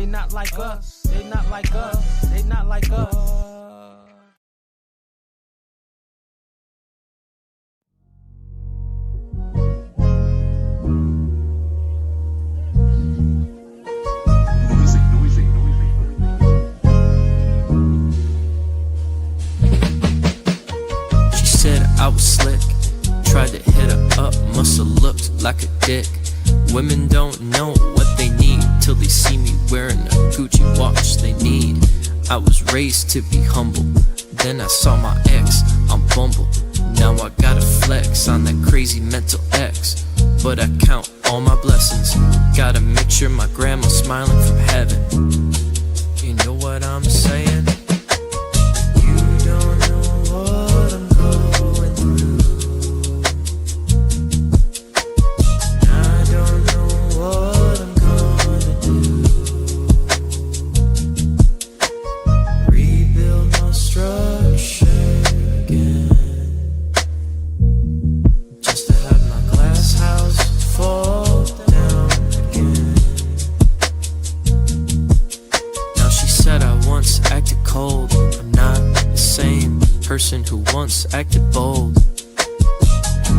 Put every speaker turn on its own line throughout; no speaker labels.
not like us. They not like us. They not like us.
She said I was slick. Tried to hit her up, must've looked like a dick. Women don't know what they need till they see me wearing a Gucci watch they need. I was raised to be humble, then I saw my ex on Bumble. Now I gotta flex on that crazy mental X, but I count all my blessings. Gotta make sure my grandma's smiling from heaven. You know what I'm saying? You don't know what I'm going through. I don't know what I'm gonna do. Rebuild my structure again, just to have my glass house fall down again. Now she said I once acted cold. I'm not the same person who once acted bold.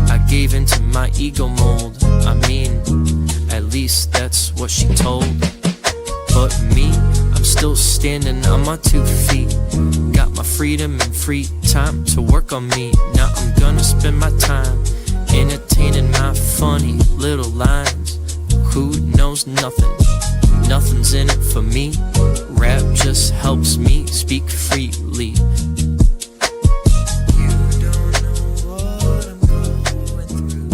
I gave into my ego mold. I mean, at least that's what she told. But me, I'm still standing on my 2 feet. Got my freedom and free time to work on me. Now I'm gonna spend my time entertaining my funny little lines. Who knows nothing? Nothing's in it for me. Rap just helps me speak freely. You don't know what I'm going through.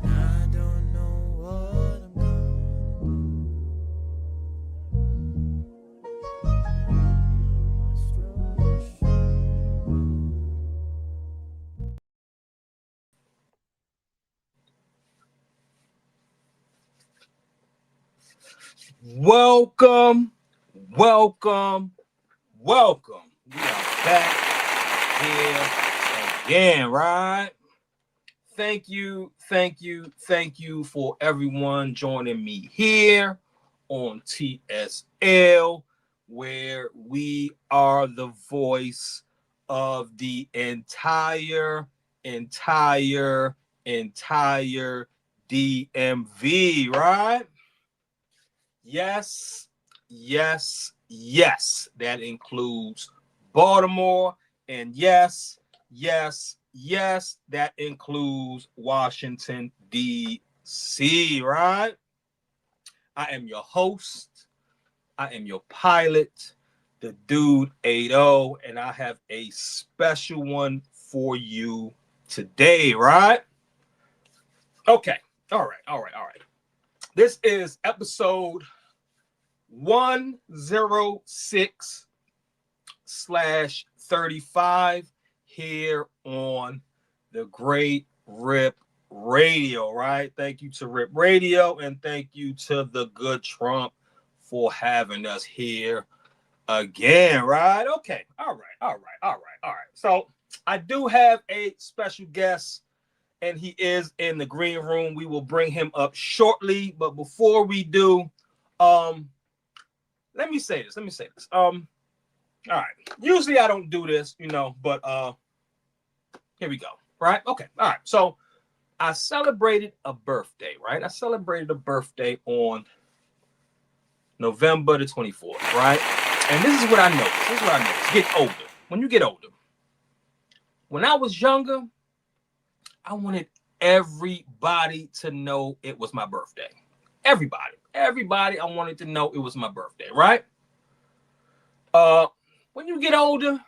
I don't know what I'm
Welcome. We are back here again, right? Thank you for everyone joining me here on TSL, where we are the voice of the entire DMV, right? Yes, that includes Baltimore, and yes, that includes Washington, D.C., right? I am your host. I am your pilot, the Dude 80, and I have a special one for you today, right? Okay, all right. This is episode 106/35 here on the Great Rip Radio, right? Thank you to Rip Radio, and thank you to the good Trump for having us here again, right? Okay, all right. So I do have a special guest, and he is in the green room. We will bring him up shortly, but before we do, let me say this. All right. Usually I don't do this, but here we go. Right? Okay. All right. So I celebrated a birthday, right? I celebrated a birthday on November the 24th, right? And this is what I noticed. Get older. When you get older. When I was younger, I wanted everybody to know it was my birthday. Everybody, I wanted to know it was my birthday, right? When you get older,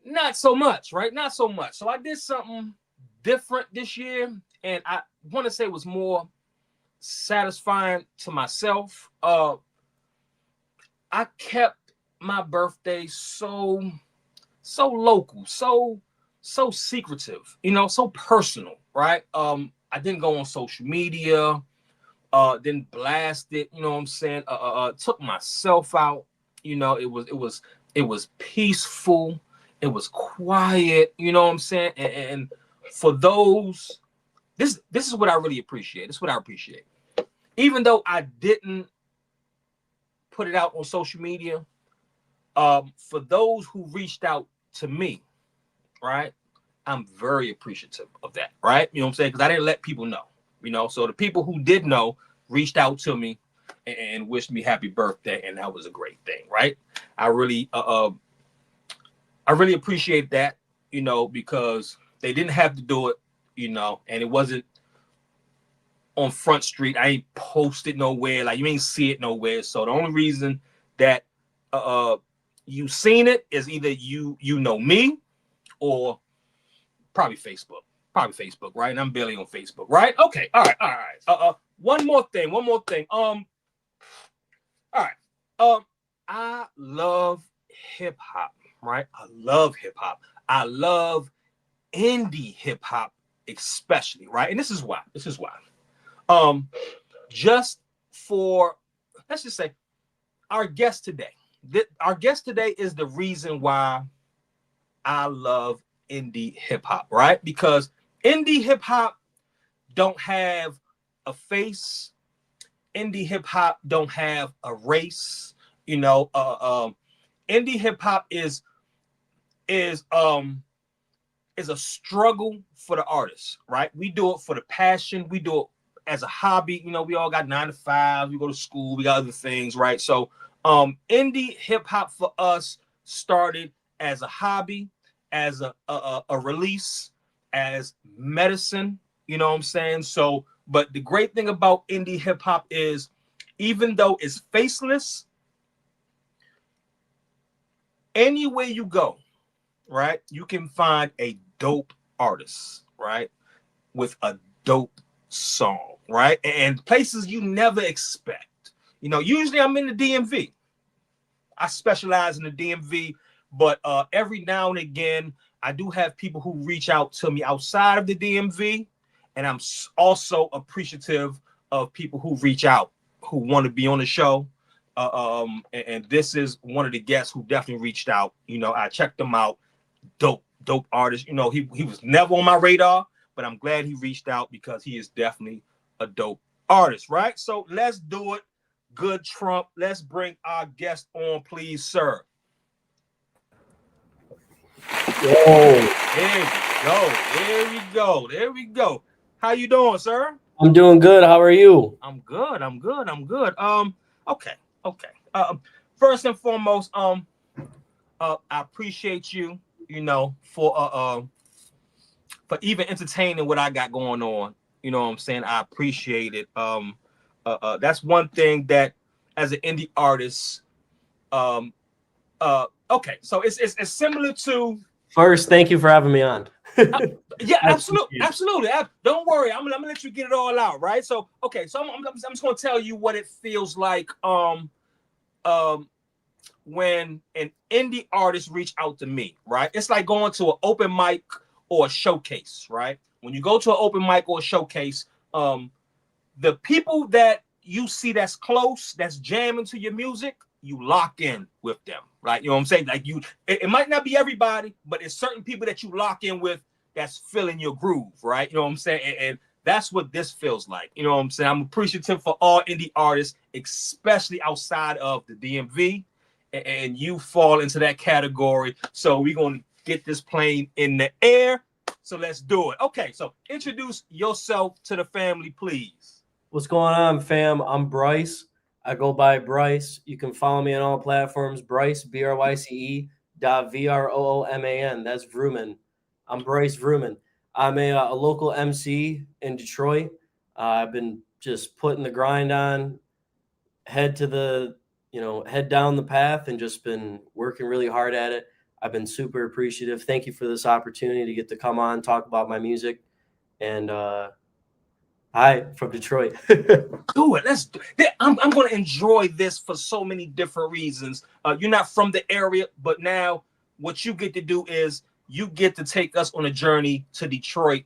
not so much, right? Not so much. So I did something different this year, and I want to say it was more satisfying to myself. I kept my birthday so local, so secretive, so personal, right? I didn't go on social media, didn't blast it, you know what I'm saying? Took myself out, it was peaceful, it was quiet, you know what I'm saying? And for those this is what I really appreciate. This is what I appreciate. Even though I didn't put it out on social media, for those who reached out to me, right? I'm very appreciative of that, right? You know what I'm saying? Because I didn't let people know, So the people who did know reached out to me and wished me happy birthday, and that was a great thing, right? I really appreciate that, because they didn't have to do it, and it wasn't on Front Street. I ain't posted nowhere, like you ain't see it nowhere. So the only reason that you seen it is either you know me or probably Facebook, right? And I'm barely on Facebook, right? Okay, all right. One more thing. All right. I love hip hop, right? I love hip hop. I love indie hip hop, especially, right? And this is why. Just for, let's just say, our guest today. Our guest today is the reason why I love indie hip hop, right? Because indie hip hop don't have a face. Indie hip hop don't have a race. Indie hip hop is a struggle for the artist, right? We do it for the passion. We do it as a hobby. We all got 9 to 5. We go to school. We got other things, right? So indie hip hop for us started as a hobby, as a release, as medicine. You know what I'm saying? So, but the great thing about indie hip hop is, even though it's faceless, anywhere you go, right, you can find a dope artist, right, with a dope song, right, and places you never expect. Usually I'm in the DMV. I specialize in the DMV, but every now and again, I do have people who reach out to me outside of the DMV, and I'm also appreciative of people who reach out, who want to be on the show. And this is one of the guests who definitely reached out. I checked him out. Dope artist. He was never on my radar, but I'm glad he reached out because he is definitely a dope artist, right? So let's do it. Good Trump. Let's bring our guest on, please, sir.
Whoa.
There we go. How you doing, sir?
I'm doing good. How are you?
I'm good. Okay. First and foremost, I appreciate you, for even entertaining what I got going on. You know what I'm saying? I appreciate it. That's one thing that, as an indie artist, okay, so it's similar to.
First, thank you for having me on.
Yeah, absolutely. Don't worry, I'm gonna let you get it all out, right? So, okay, so I'm just gonna tell you what it feels like when an indie artist reach out to me, right? It's like going to an open mic or a showcase, right? When you go to an open mic or a showcase, the people that you see that's close, that's jamming to your music, you lock in with them, right? You know what I'm saying? Like it might not be everybody, but it's certain people that you lock in with that's filling your groove, right? You know what I'm saying? And that's what this feels like. You know what I'm saying? I'm appreciative for all indie artists, especially outside of the DMV, and you fall into that category. So we're going to get this plane in the air. So let's do it. Okay, so introduce yourself to the family, please.
What's going on, fam? I'm Bryce. I go by Bryce. You can follow me on all platforms. Bryce, BRYCE.VROOMAN. That's Vrooman. I'm Bryce Vrooman. I'm a local MC in Detroit. I've been just putting the grind on, head down the path, and just been working really hard at it. I've been super appreciative. Thank you for this opportunity to get to come on, talk about my music. And hi, from Detroit.
Do it. Let's do it. I'm going to enjoy this for so many different reasons. You're not from the area, but now what you get to do is you get to take us on a journey to Detroit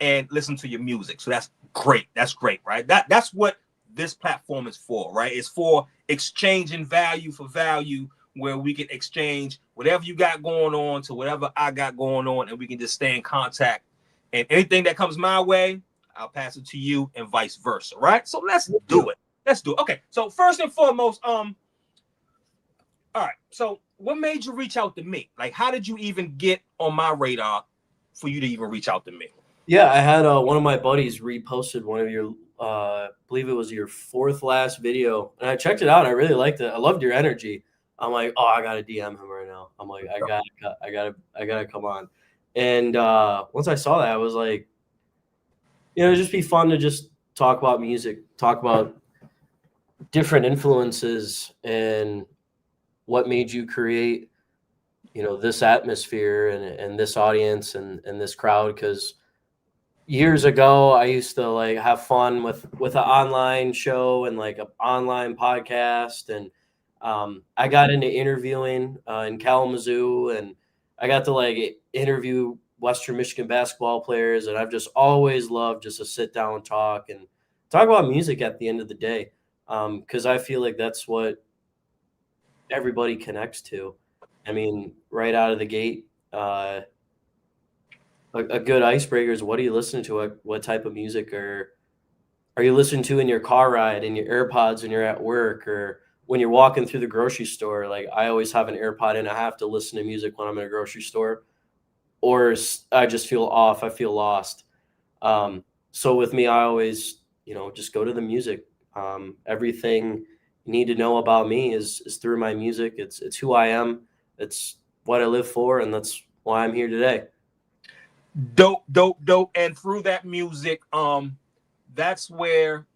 and listen to your music. So that's great. That's great, right? That's what this platform is for, right? It's for exchanging value for value, where we can exchange whatever you got going on to whatever I got going on, and we can just stay in contact And anything that comes my way, I'll pass it to you, and vice versa. Right? So let's do it. Let's do it. Okay. So first and foremost, all right. So what made you reach out to me? Like, how did you even get on my radar for you to even reach out to me?
Yeah, I had one of my buddies reposted one of your, I believe it was your fourth last video, and I checked it out. And I really liked it. I loved your energy. I'm like, oh, I gotta DM him right now. I'm like, I gotta come on. And once I saw that, I was like, it'd just be fun to just talk about music, talk about different influences and what made you create, this atmosphere and this audience and this crowd. Because years ago, I used to like have fun with an online show and like an online podcast, and I got into interviewing in Kalamazoo, and I got to like interview Western Michigan basketball players, and I've just always loved just to sit down and talk about music at the end of the day, because I feel like that's what everybody connects to. I mean, right out of the gate, a good icebreaker is, what are you listening to? What type of music are you listening to in your car ride, in your AirPods when you're at work, or when you're walking through the grocery store? Like, I always have an AirPod in. I have to listen to music when I'm in a grocery store, or I just feel off. I feel lost. So with me, I always, just go to the music. Everything you need to know about me is through my music. It's who I am. It's what I live for, and that's why I'm here today.
Dope. And through that music, that's where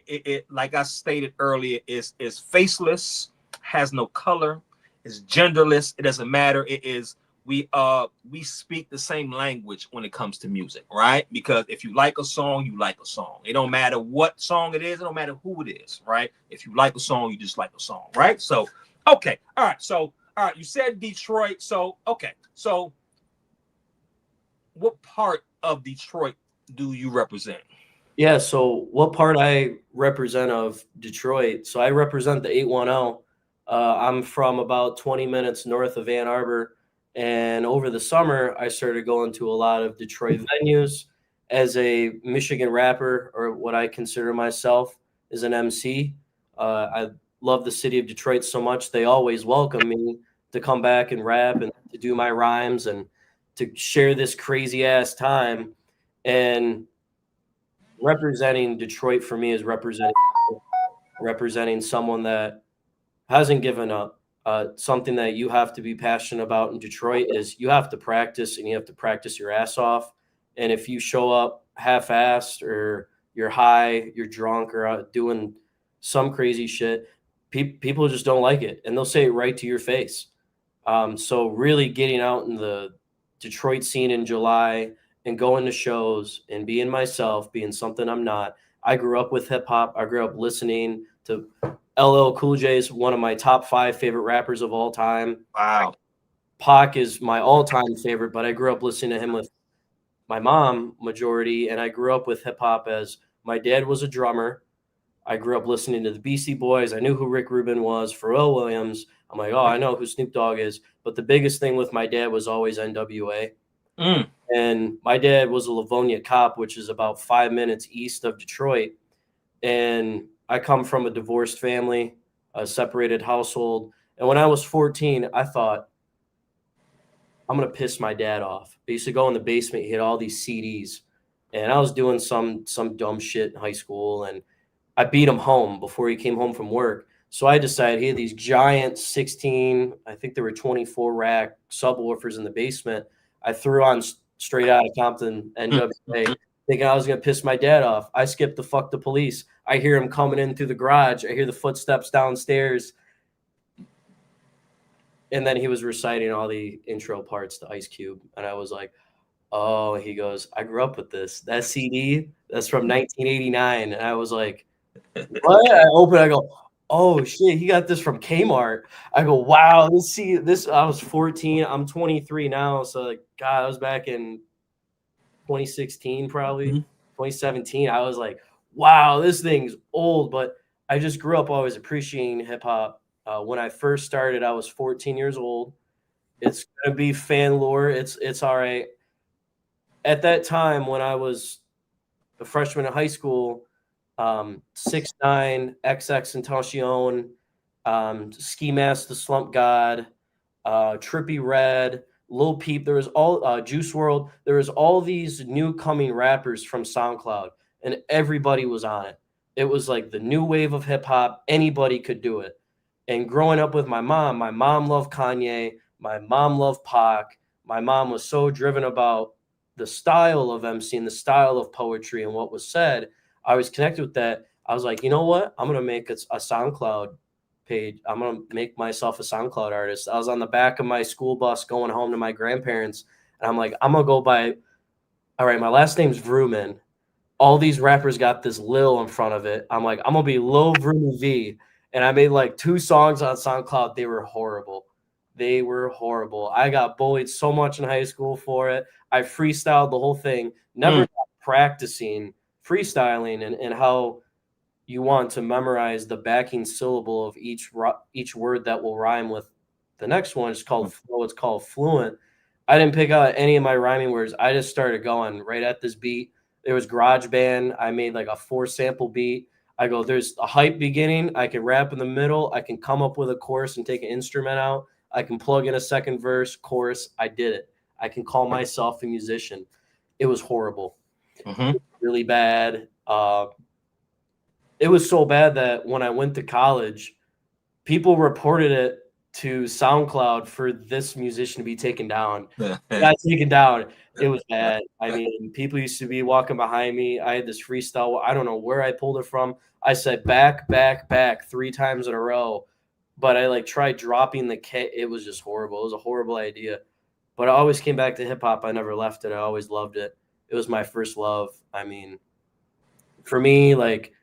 it like I stated earlier, is faceless, has no color, is genderless. It doesn't matter. It is, we speak the same language when it comes to music, right? Because if you like a song, you like a song. It don't matter what song it is. It don't matter who it is, right? If you like a song, you just like a song, right? So, okay. All right. So, all right. You said Detroit. So, okay. So what part of Detroit do you represent?
Yeah, so what part I represent of Detroit? So I represent the 810. I'm from about 20 minutes north of Ann Arbor, and over the summer, I started going to a lot of Detroit venues as a Michigan rapper, or what I consider myself as an MC. I love the city of Detroit so much. They always welcome me to come back and rap and to do my rhymes and to share this crazy ass time. And representing Detroit for me is representing someone that hasn't given up. Something that you have to be passionate about in Detroit is you have to practice, and you have to practice your ass off. And if you show up half-assed, or you're high, you're drunk, or out doing some crazy shit, people just don't like it, and they'll say it right to your face. So really getting out in the Detroit scene in July and going to shows and being myself, being something I'm not. I grew up with hip hop. I grew up listening to LL Cool J, is one of my top 5 favorite rappers of all time.
Wow.
Pac is my all-time favorite, but I grew up listening to him with my mom majority, and I grew up with hip hop as my dad was a drummer. I grew up listening to the Beastie Boys. I knew who Rick Rubin was, Pharrell Williams. I'm like, oh, I know who Snoop Dogg is. But the biggest thing with my dad was always NWA. And my dad was a Livonia cop, which is about 5 minutes east of Detroit. And I come from a divorced family, a separated household. And when I was 14, I thought, I'm going to piss my dad off. I used to go in the basement, hit all these CDs. And I was doing some dumb shit in high school. And I beat him home before he came home from work. So I decided he had these giant 16, I think there were 24 rack subwoofers in the basement. I threw on Straight Outta Compton NWA, thinking I was going to piss my dad off. I skipped the fuck the police. I hear him coming in through the garage. I hear the footsteps downstairs. And then he was reciting all the intro parts to Ice Cube. And I was like, oh, he goes, I grew up with this. That CD, that's from 1989. And I was like, what? I open, I go, oh shit, he got this from Kmart. I go, wow, this I was 14. I'm 23 now. So like, God, I was back in 2016, probably 2017. I was like, wow, this thing's old. But I just grew up always appreciating hip hop. When I first started, I was 14 years old. It's gonna be fan lore. It's all right. at that time when I was a freshman in high school, 6ix9ine, XXXTentacion, Ski Mask, the Slump God, Trippie Redd, Lil Peep. There was all Juice World. There was all these new coming rappers from SoundCloud, and everybody was on it. It was like the new wave of hip hop. Anybody could do it. And growing up with my mom loved Kanye. My mom loved Pac. My mom was so driven about the style of MC and the style of poetry and what was said. I was connected with that. I was like, you know what? I'm going to make a SoundCloud page. I'm going to make myself a SoundCloud artist. I was on the back of my school bus going home to my grandparents. And I'm like, I'm going to go by, all right, my last name's Vrooman. All these rappers got this Lil in front of it. I'm like, I'm going to be Lil Vroomy V. And I made like 2 songs on SoundCloud. They were horrible. They were horrible. I got bullied so much in high school for it. I freestyled the whole thing. Never practicing freestyling and how you want to memorize the backing syllable of each word that will rhyme with the next one. It's called flow. It's called fluent. I didn't pick out any of my rhyming words. I just started going right at this beat. There was GarageBand. I made like a 4-sample beat. I go, there's a hype beginning. I can rap in the middle. I can come up with a chorus and take an instrument out. I can plug in a second verse, chorus. I did it. I can call myself a musician. It was horrible. Really bad. It was so bad that when I went to college, people reported it to SoundCloud for this musician to be taken down. Got taken down. It was bad. I mean, people used to be walking behind me. I had this freestyle. I don't know where I pulled it from. I said back, back, back 3 times in a row. But I like tried dropping the K. It was just horrible. It was a horrible idea. But I always came back to hip hop. I never left it. I always loved it. It was my first love. I mean, for me, like,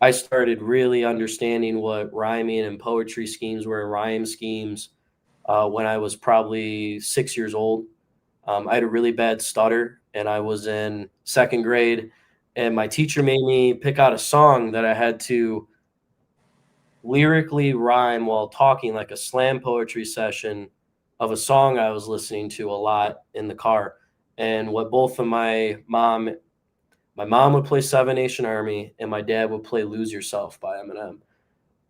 I started really understanding what rhyming and poetry schemes were, rhyme schemes, when I was probably 6 years old. I had a really bad stutter, and I was in 2nd grade, and my teacher made me pick out a song that I had to lyrically rhyme while talking, like a slam poetry session of a song I was listening to a lot in the car. And what both of my mom would play 7 Nation Army and my dad would play Lose Yourself by Eminem.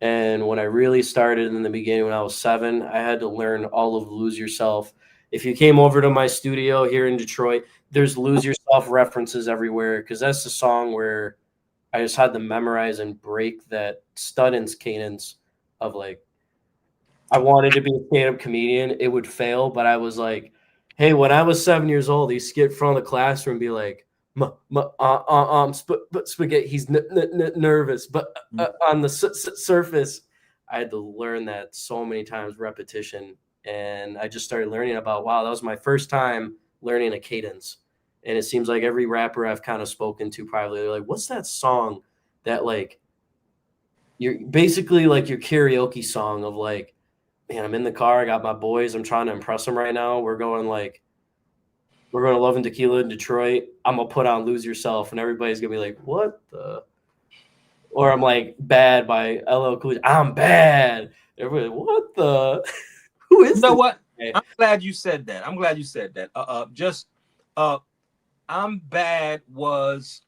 And when I really started in the beginning, when I was 7, I had to learn all of Lose Yourself. If you came over to my studio here in Detroit, there's Lose Yourself references everywhere, because that's the song where I just had to memorize and break that Studdins cadence of like, I wanted to be a stand-up comedian. It would fail, but I was like, hey, when I was 7 years old, he skip from the classroom and be like, spaghetti. He's nervous, but on the surface, I had to learn that so many times, repetition, and I just started learning about, wow, that was my first time learning a cadence. And it seems like every rapper I've kind of spoken to privately, they're like, what's that song that like you're basically like your karaoke song of like, man, I'm in the car, I got my boys, I'm trying to impress them right now. We're going to Love and Tequila in Detroit. I'm going to put on Lose Yourself, and everybody's going to be like, what the? Or I'm like, Bad by LL Cool J. I'm bad. Everybody, what the? Who is
You know
this
what?
guy?
I'm glad you said that. I'm Bad was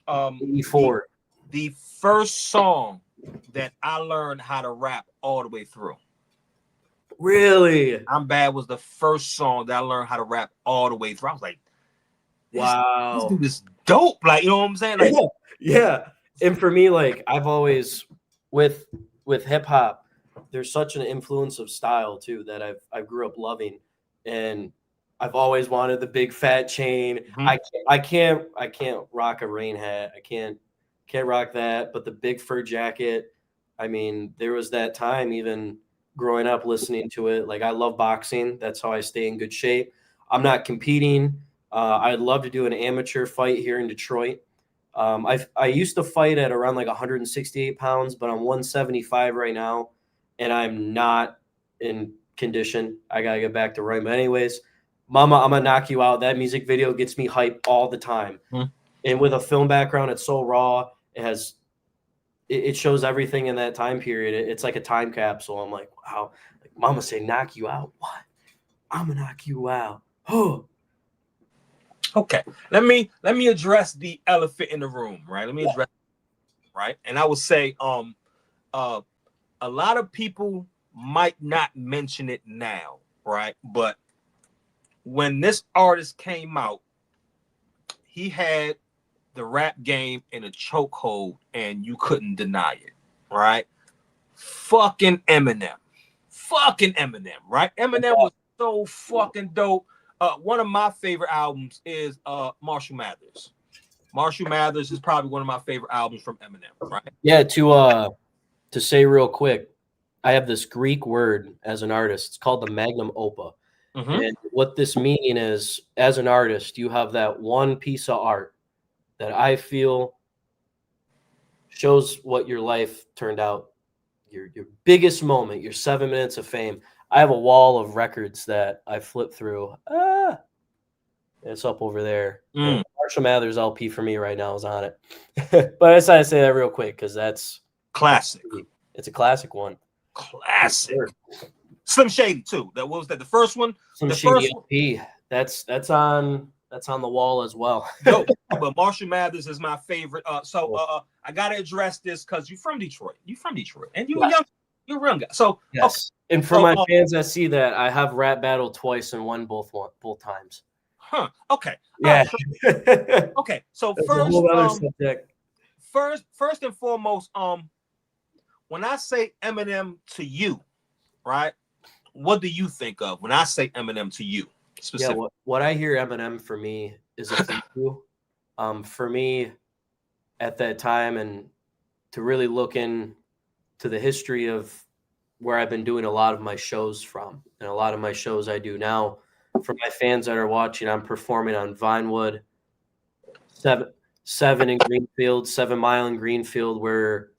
84.
the first song that I learned how to rap all the way through.
Really?
I'm Bad was the first song that I learned how to rap all the way through. I was like,
Wow.
this dude is dope. Like, you know what I'm saying? Like,
yeah. And for me, like, I've always with hip hop, there's such an influence of style too that I grew up loving, and I've always wanted the big fat chain. I can't rock a rain hat. I can't rock that. But the big fur jacket. I mean, there was that time even growing up listening to it. Like, I love boxing. That's how I stay in good shape. I'm not competing. I'd love to do an amateur fight here in Detroit. I used to fight at around like 168 pounds, but I'm 175 right now, and I'm not in condition. I gotta get back to running. But anyways, Mama, I'm gonna knock you out. That music video gets me hyped all the time. And with a film background, it's so raw. It shows everything in that time period. It's like a time capsule. I'm like, wow. Like, Mama say, knock you out. What? I'm gonna knock you out. Oh.
Okay, let me address the elephant in the room, right? Let me address, right, and I would say, a lot of people might not mention it now, right? But when this artist came out, he had the rap game in a chokehold, and you couldn't deny it, right? Fucking Eminem, right? Eminem was so fucking dope. One of my favorite albums is Marshall Mathers. Marshall Mathers is probably one of my favorite albums from Eminem, right?
Yeah, to say real quick, I have this Greek word as an artist. It's called the magnum opus.
Mm-hmm.
And what this meaning is, as an artist, you have that one piece of art that I feel shows what your life turned out, your biggest moment, your 7 minutes of fame. I have a wall of records that I flip through. It's up over there.
Mm.
Marshall Mathers LP for me right now is on it. But I decided to say that real quick because that's
Classic.
It's a classic one.
Classic.
Sure.
Slim Shady too. That was that the first one.
Slim
the
Shady
first
LP. That's on the wall as well.
No, but Marshall Mathers is my favorite. I gotta address this because you're from Detroit. And you're young. You're a young guy. So
yes. Okay. And for my fans that see that, I have rap battled twice and won both times.
Huh. Okay.
Yeah.
Okay. So first and foremost, when I say Eminem to you, right? What do you think of when I say Eminem to you? Specifically?
Yeah, what I hear Eminem for me is a thank you. For me, at that time, and to really look into the history of where I've been doing a lot of my shows from, and a lot of my shows I do now. For my fans that are watching, I'm performing on Vinewood, 7 in Greenfield, 7 Mile in Greenfield, where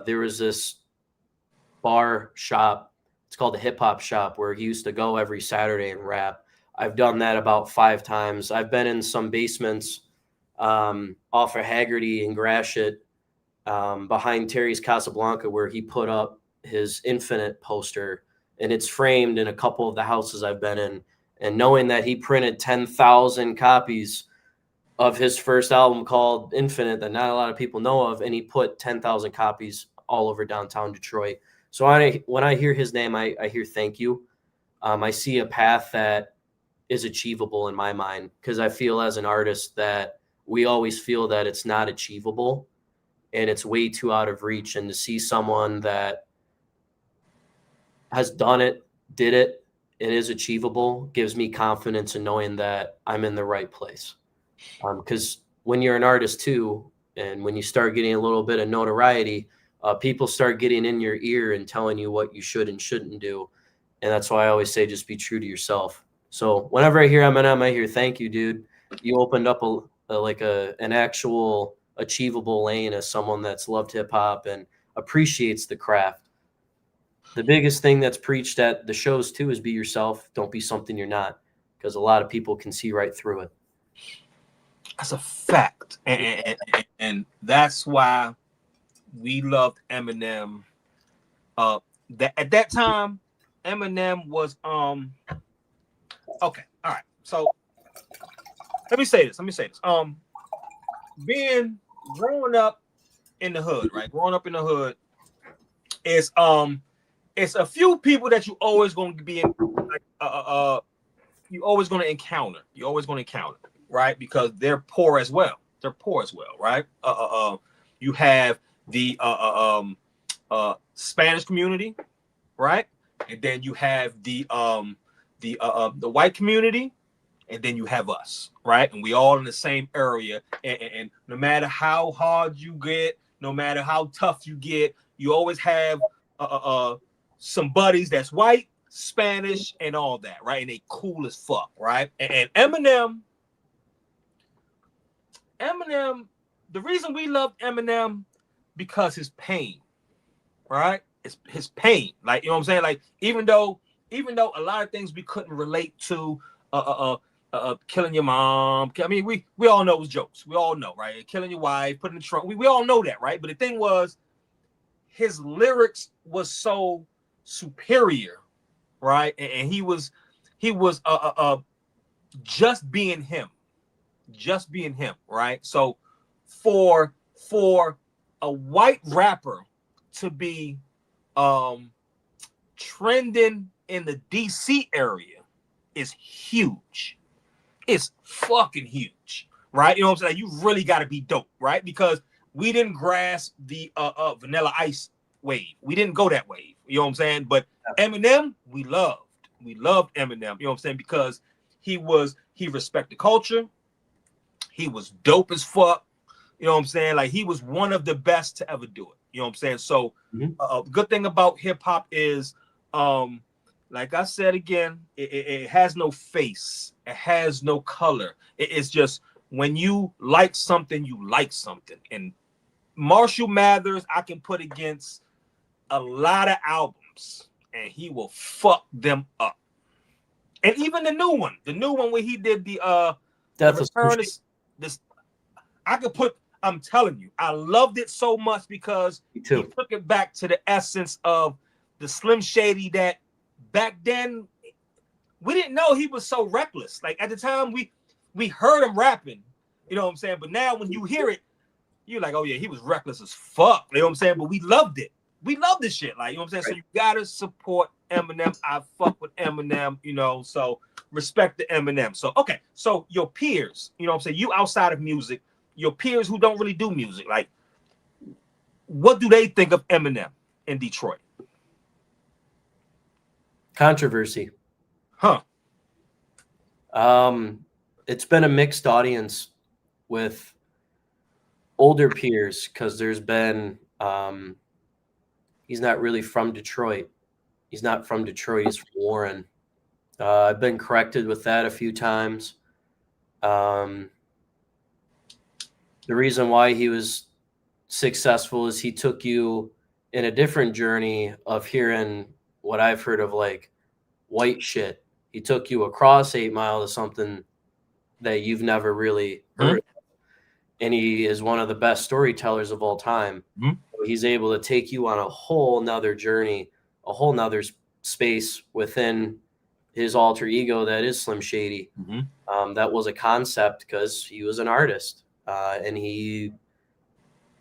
there was this bar shop. It's called the Hip Hop Shop, where he used to go every Saturday and rap. I've done that about 5 times. I've been in some basements off of Haggerty and Gratiot, behind Terry's Casablanca, where he put up his Infinite poster, and it's framed in a couple of the houses I've been in. And knowing that he printed 10,000 copies of his first album called Infinite that not a lot of people know of, and he put 10,000 copies all over downtown Detroit. So when I hear his name, I hear thank you. I see a path that is achievable in my mind, because I feel as an artist that we always feel that it's not achievable and it's way too out of reach. And to see someone that has done it, did it, it is achievable, gives me confidence in knowing that I'm in the right place. Because when you're an artist too, and when you start getting a little bit of notoriety, people start getting in your ear and telling you what you should and shouldn't do. And that's why I always say, just be true to yourself. So whenever I hear Eminem, I hear, thank you, dude. You opened up an actual achievable lane as someone that's loved hip hop and appreciates the craft. The biggest thing that's preached at the shows too is be yourself. Don't be something you're not, because a lot of people can see right through it.
That's a fact. And that's why we loved Eminem. At that time, Eminem was okay. All right. So let me say this. Growing up in the hood, right? Growing up in the hood is it's a few people that you always going to be in, you always going to encounter. You're always going to encounter, right? Because they're poor as well. Right? You have the Spanish community, right? And then you have the white community, and then you have us, right? And we all in the same area. And no matter how hard you get, no matter how tough you get, you always have some buddies that's white, Spanish, and all that, right? And they cool as fuck, right? And Eminem, the reason we love Eminem, because his pain, right? It's his pain. Like, you know what I'm saying? Like, even though a lot of things we couldn't relate to, killing your mom. I mean, we all know it was jokes. We all know, right? Killing your wife, putting in the trunk. We all know that, right? But the thing was, his lyrics was so superior, right? And he was just being him, just being him, right? So for a white rapper to be trending in the DC area is huge. It's fucking huge, right? You know what I'm saying? You really got to be dope, right? Because we didn't grasp the Vanilla Ice wave. We didn't go that wave. You know what I'm saying? But Eminem, we loved. We loved Eminem. You know what I'm saying? Because he respected culture. He was dope as fuck. You know what I'm saying? Like, he was one of the best to ever do it. You know what I'm saying? So good thing about hip hop is, like I said again, it has no face. It has no color. It's just when you like something, you like something. And Marshall Mathers, I can put against a lot of albums, and he will fuck them up. And even the new one where he did the Return is this. I could put. I'm telling you, I loved it so much because he took it back to the essence of the Slim Shady that back then we didn't know he was so reckless. Like, at the time we heard him rapping, you know what I'm saying? But now when you hear it, you're like, oh yeah, he was reckless as fuck. You know what I'm saying? But we loved it. We love this shit. Like, you know what I'm saying? Right. So you gotta support Eminem. I fuck with Eminem, you know, so respect the Eminem. So okay, so your peers, you know what I'm saying? You outside of music, your peers who don't really do music, like, what do they think of Eminem in Detroit?
Controversy.
Huh.
It's been a mixed audience with older peers because there's been he's not really from Detroit. He's not from Detroit. He's from Warren. I've been corrected with that a few times. The reason why he was successful is he took you in a different journey of hearing what I've heard of, like, white shit. He took you across 8 Mile to something that you've never really heard of. And he is one of the best storytellers of all time. He's able to take you on a whole nother journey, a whole nother space within his alter ego that is Slim Shady. That was a concept because he was an artist. And he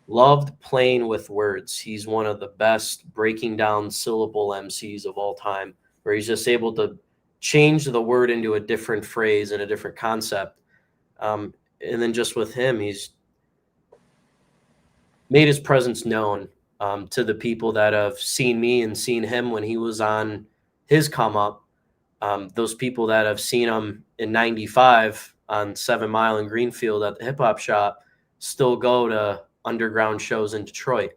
loved playing with words. He's one of the best breaking down syllable MCs of all time, where he's just able to change the word into a different phrase and a different concept. And then just with him, he's made his presence known to the people that have seen me and seen him when he was on his come up. Those people that have seen him in 95 on 7 Mile in Greenfield at the hip hop shop still go to underground shows in Detroit.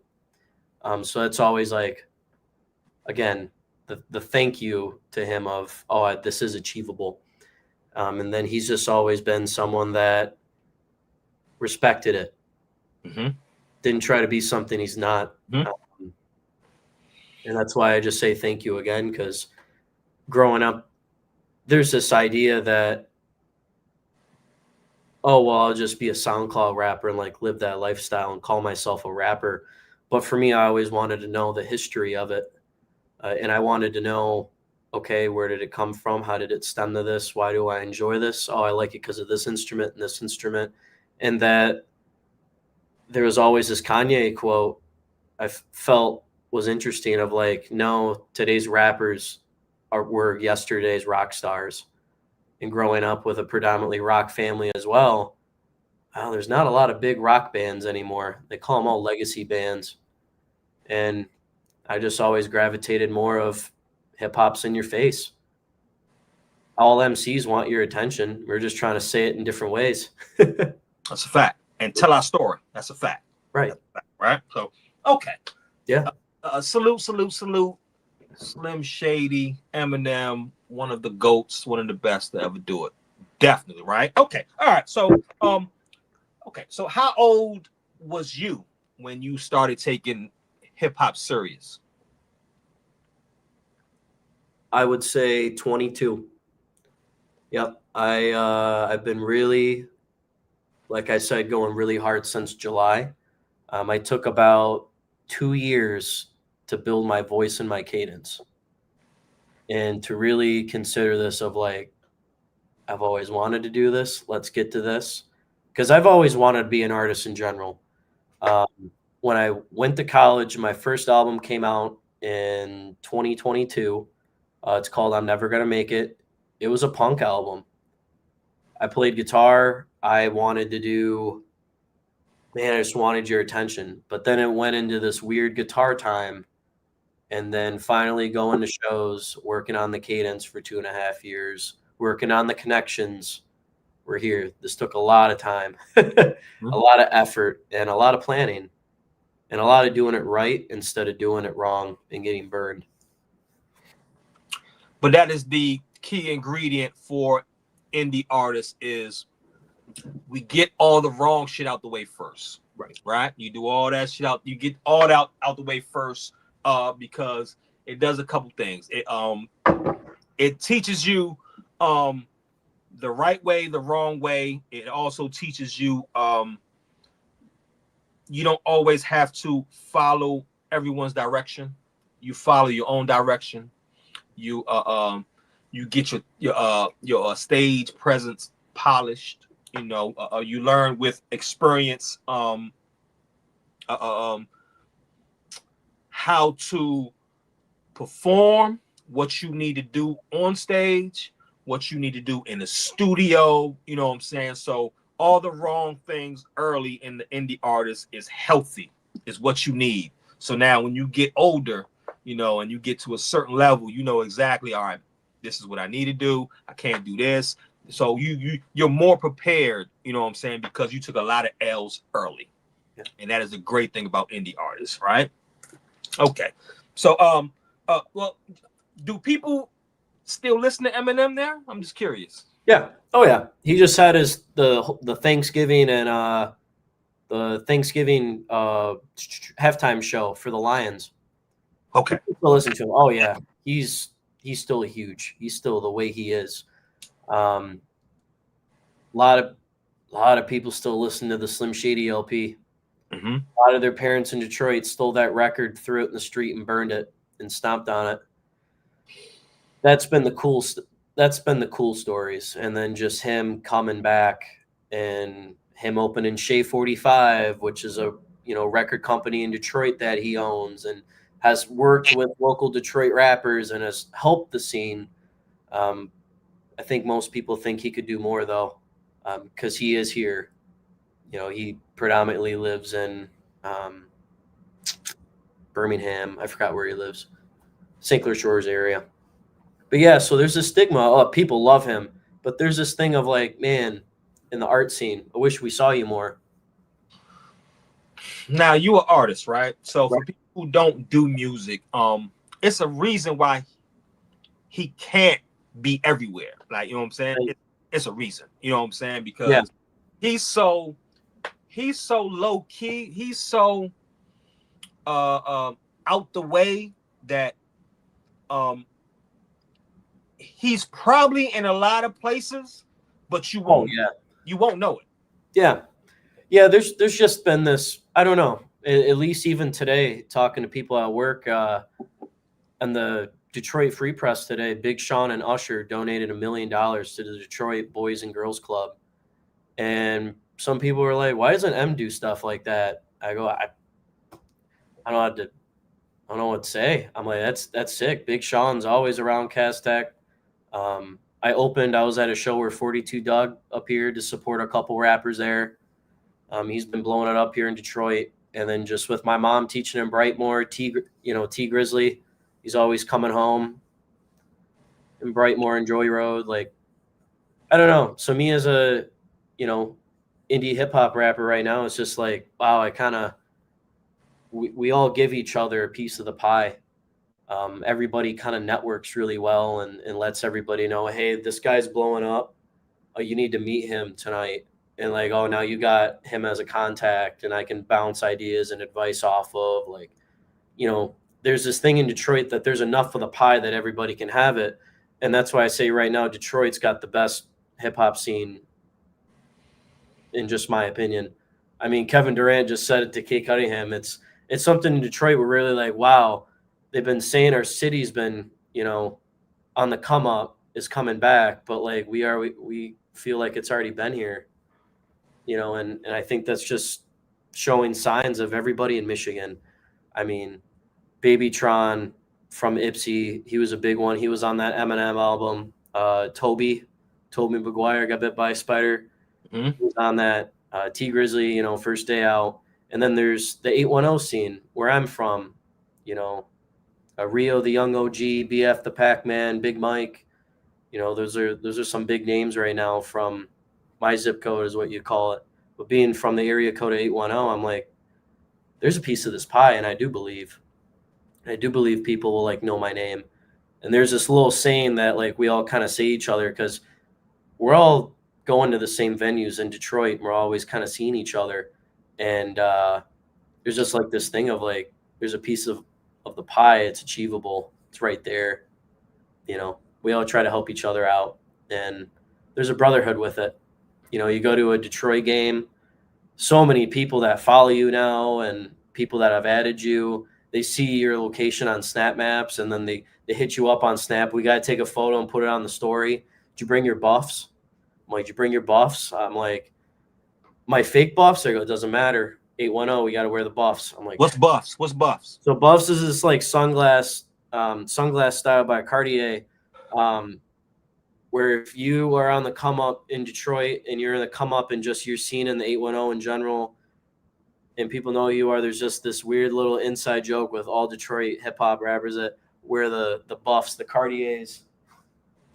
So it's always like, again, the thank you to him of, oh, this is achievable. And then he's just always been someone that respected it. Didn't try to be something he's not. And that's why I just say thank you again, because growing up, there's this idea that, oh, well, I'll just be a SoundCloud rapper and, like, live that lifestyle and call myself a rapper. But for me, I always wanted to know the history of it. And I wanted to know, okay, where did it come from? How did it stem to this? Why do I enjoy this? Oh, I like it because of this instrument and this instrument. And that there was always this Kanye quote I felt was interesting of, like, no, today's rappers were yesterday's rock stars. And growing up with a predominantly rock family as well, there's not a lot of big rock bands anymore. They call them all legacy bands. And I just always gravitated more of hip hop's in your face. All MCs want your attention. We're just trying to say it in different ways.
That's a fact. And tell our story. That's a fact.
Right.
Right. So, okay.
Yeah.
Salute. Slim Shady, Eminem, one of the GOATs, one of the best to ever do it. Definitely, right? Okay. All right. So, So how old was you when you started taking hip hop serious?
I would say 22. Yep. I've been really, like I said, going really hard since July. I took about 2 years to build my voice and my cadence, and to really consider this of, like, I've always wanted to do this. Let's get to this. because I've always wanted to be an artist in general. When I went to college, my first album came out in 2022. It's called I'm Never Gonna Make It. It was a punk album. I played guitar. I wanted to do, man, I just wanted your attention. But then it went into this weird guitar time. And then finally going to shows, working on the cadence for 2.5 years, working on the connections. We're here. This took a lot of time, a lot of effort, and a lot of planning, and a lot of doing it right instead of doing it wrong and getting burned.
But that is the key ingredient for indie artists is we get all the wrong shit out the way first. Right? You do all that shit out. You get all that out the way first because it does a couple things. It teaches you the right way, the wrong way. It also teaches you you don't always have to follow everyone's direction. You follow your own direction. You get your stage presence polished. You know, you learn with experience how to perform, what you need to do on stage, what you need to do in the studio. You know what I'm saying? So all the wrong things early in the indie artist is healthy, is what you need. So now when you get older, you know, and you get to a certain level, you know exactly, all right, this is what I need to do. I can't do this. So you're more prepared, you know what I'm saying, because you took a lot of L's early. Yeah. And that is a great thing about indie artists, right? Okay. So well, do people still listen to Eminem there? I'm just curious.
Yeah. Oh yeah. He just had the Thanksgiving and the Thanksgiving halftime show for the Lions.
Okay.
Still listen to him. Oh yeah. He's still huge. He's still the way he is. A lot of people still listen to the Slim Shady LP.
Mm-hmm.
A lot of their parents in Detroit stole that record, threw it in the street, and burned it and stomped on it. That's been the cool stories. And then just him coming back and him opening Shea 45, which is a record company in Detroit that he owns and has worked with local Detroit rappers and has helped the scene. I think most people think he could do more though, because he is here. You know, he predominantly lives in Birmingham. I forgot where he lives. St. Clair Shores area. But yeah, so there's this stigma. Oh, people love him. But there's this thing of like, man, in the art scene, I wish we saw you more.
Now, you're an artist, right? So for people who don't do music, it's a reason why he can't be everywhere. Like, you know what I'm saying?
Right.
It's a reason. You know what I'm saying? Because he's so low key. He's so out the way that he's probably in a lot of places, but you won't. You won't know it.
Yeah. There's just been this. I don't know. At least even today, talking to people at work, and the Detroit Free Press today, Big Sean and Usher donated $1 million to the Detroit Boys and Girls Club. And some people were like, why doesn't M do stuff like that? I go, I don't know what to say. I'm like, that's sick. Big Sean's always around Castech. I was at a show where 42 Doug appeared to support a couple rappers there. He's been blowing it up here in Detroit. And then just with my mom teaching him Brightmoor, T Grizzly, he's always coming home in Brightmoor and Joy Road. Like, I don't know. So me as a, indie hip hop rapper right now, it's just like, wow, we all give each other a piece of the pie. Everybody kind of networks really well and lets everybody know, hey, this guy's blowing up. You need to meet him tonight. And like, oh, now you got him as a contact and I can bounce ideas and advice off of. Like, there's this thing in Detroit that there's enough of the pie that everybody can have it. And that's why I say right now, Detroit's got the best hip hop scene, in just my opinion. I mean, Kevin Durant just said it to Kate Cunningham. It's something in Detroit we're really like, wow, they've been saying our city's been, on the come up, is coming back, but like we feel like it's already been here. you know, and I think that's just showing signs of everybody in Michigan. I mean, Babytron from Ipsy, he was a big one. He was on that Eminem album. Toby Maguire got bit by a spider.
Mhm.
He was on that. T Grizzly, you know, first day out. And then there's the 810 scene where I'm from, you know, Rio the Young OG, BF the Pac-Man, Big Mike. You know, those are some big names right now from my zip code is what you call it. But being from the area code of 810, I'm like, there's a piece of this pie, and I do believe people will like know my name. And there's this little saying that like we all kind of say each other because we're all going to the same venues in Detroit. And we're always kind of seeing each other, and there's just like this thing of like there's a piece of the pie. It's achievable. It's right there. You know, we all try to help each other out, and there's a brotherhood with it. You know, you go to a Detroit game, so many people that follow you now and people that have added you, they see your location on Snap Maps, and then they hit you up on Snap. We got to take a photo and put it on the story. Did you bring your buffs? I'm like, did you bring your buffs? I'm like, my fake buffs? I go, it doesn't matter. 810, we got to wear the buffs. I'm like,
What's buffs? What's buffs?
so buffs is this like sunglass style by Cartier, where if you are on the come up in Detroit and you're in the come up and just you're seen in the 810 in general, and people know who you are, there's just this weird little inside joke with all Detroit hip hop rappers that wear the buffs, the Cartiers.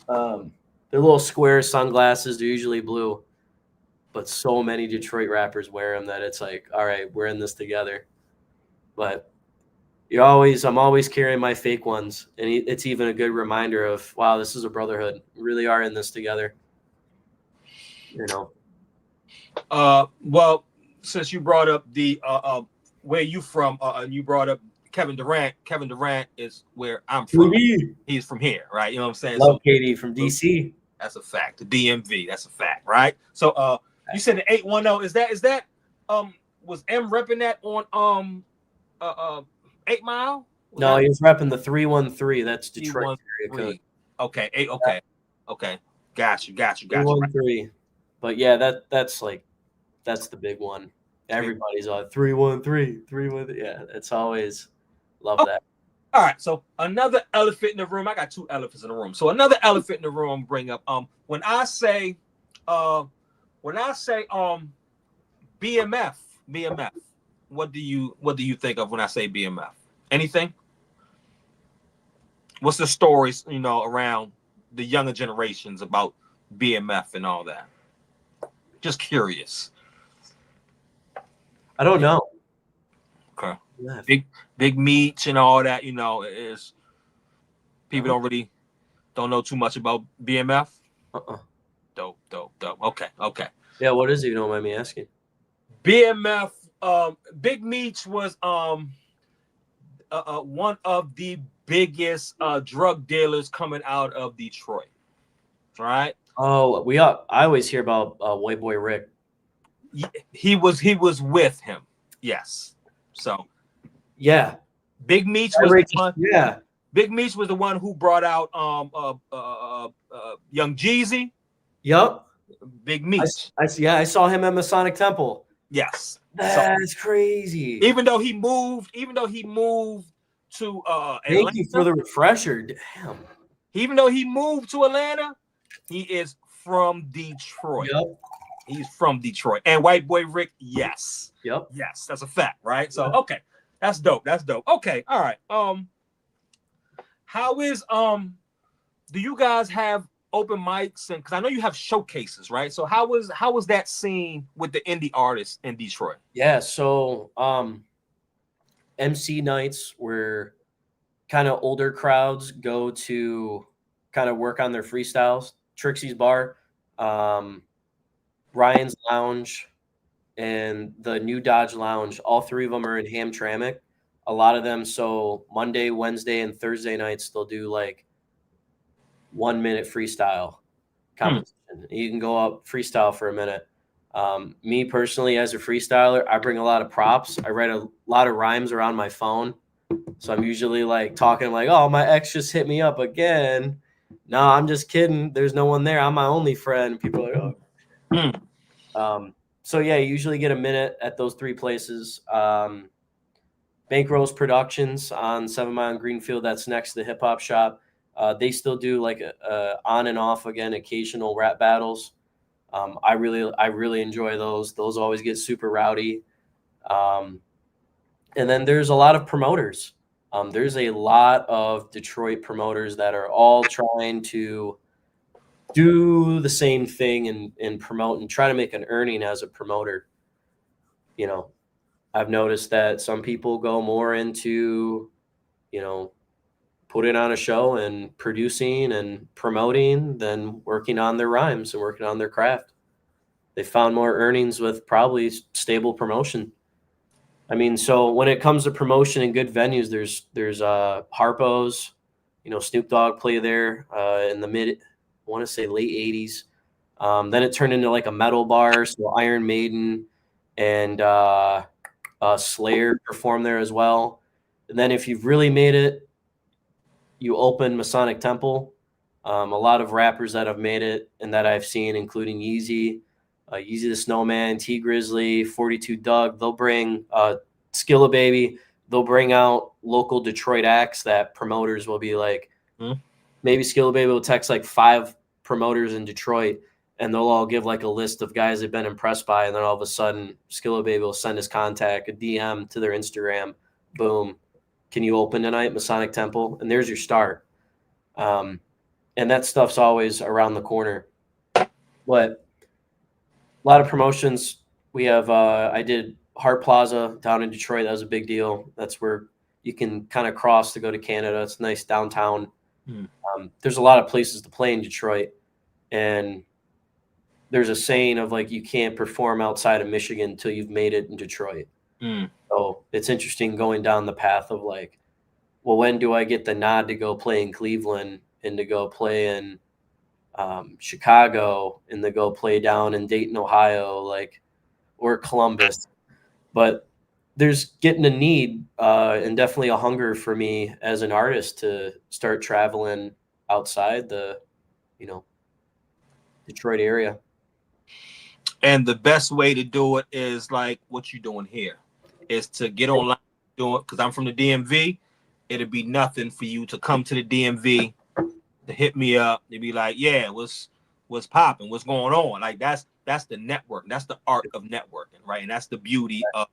They're little square sunglasses. They're usually blue, but so many Detroit rappers wear them that it's like, all right, we're in this together. But I'm always carrying my fake ones, and it's even a good reminder of, wow, this is a brotherhood. We really are in this together. You know.
Well, since you brought up the where you from, and you brought up Kevin Durant. Kevin Durant is where I'm from. He's from here, right? You know what I'm saying?
Love KD from DC.
That's a fact. The DMV. That's a fact, right? So, you said the 810. Is that was M repping that on 8 Mile?
No, he was repping the 313. That's Detroit area code.
Okay. Okay. Got you.
313. But yeah, that's the big one. Everybody's on 313, 313. Yeah, it's always love that.
All right, so another elephant in the room. I got two elephants in the room. So another elephant in the room. Bring up when I say BMF. What do you think of when I say BMF? Anything? What's the stories, around the younger generations about BMF and all that? Just curious.
I don't know.
Okay. Big Meech and all that, is people don't know too much about BMF. Dope. Okay.
Yeah, what is it? You don't mind me asking.
BMF, Big Meech was one of the biggest drug dealers coming out of Detroit. Right?
Oh, I always hear about White Boy Rick.
He was with him. Yes. So
yeah.
Big Meech was the one.
Yeah.
Big Meech was the one who brought out Young Jeezy.
Yep.
Big Meech.
I saw him at Masonic Temple.
Yes.
That's crazy.
Even though he moved to Atlanta.
Thank you for the refresher. Damn.
Even though he moved to Atlanta, he is from Detroit.
Yep.
He's from Detroit. And White Boy Rick, yes.
Yep.
Yes, that's a fact, right? So okay. That's dope. Okay. All right. How is do you guys have open mics? And because I know you have showcases, right? So how was that scene with the indie artists in Detroit?
Yeah, so MC nights where kind of older crowds go to kind of work on their freestyles. Trixie's Bar, Ryan's Lounge, and the New Dodge Lounge. All three of them are in Hamtramck. A lot of them, so Monday, Wednesday, and Thursday nights, they'll do like 1 minute freestyle competition. You can go up freestyle for a minute. Me personally, as a freestyler, I bring a lot of props. I write a lot of rhymes around my phone. So I'm usually like talking like, oh, my ex just hit me up again. No, I'm just kidding. There's no one there. I'm my only friend. People are like, oh. So yeah, you usually get a minute at those 3 places. Bankrolls Productions on 7 Mile and Greenfield, that's next to the hip hop shop. They still do like a on and off again occasional rap battles. I really enjoy those. Those always get super rowdy. And then there's a lot of promoters. There's a lot of Detroit promoters that are all trying to do the same thing and promote and try to make an earning as a promoter. You know, I've noticed that some people go more into, putting on a show and producing and promoting than working on their rhymes and working on their craft. They found more earnings with probably stable promotion. I mean, so when it comes to promotion and good venues, there's Harpo's, Snoop Dogg play there in the I want to say late 80s. Then it turned into like a metal bar, so Iron Maiden and Slayer performed there as well. And then if you've really made it, you open Masonic Temple. A lot of rappers that have made it and that I've seen, including Yeezy, Yeezy the Snowman, T Grizzly, 42 Doug, they'll bring Skilla Baby. They'll bring out local Detroit acts that promoters will be like, maybe Skilla Baby will text like 5 promoters in Detroit and they'll all give like a list of guys they've been impressed by. And then all of a sudden Skilla Baby will send his contact a DM to their Instagram. Boom. Can you open tonight, Masonic Temple? And there's your start. And that stuff's always around the corner. But a lot of promotions. We have, I did Hart Plaza down in Detroit. That was a big deal. That's where you can kind of cross to go to Canada. It's nice downtown. There's a lot of places to play in Detroit. And there's a saying of like, you can't perform outside of Michigan until you've made it in Detroit. So it's interesting going down the path of like, well, when do I get the nod to go play in Cleveland and to go play in Chicago and to go play down in Dayton, Ohio, like, or Columbus? But there's getting a need and definitely a hunger for me as an artist to start traveling outside the, Detroit area.
And the best way to do it is like what you're doing here, is to get online, do it, because I'm from the DMV. It'd be nothing for you to come to the DMV to hit me up and be like, yeah, what's popping, what's going on? Like that's the network, that's the art of networking, right? And that's the beauty of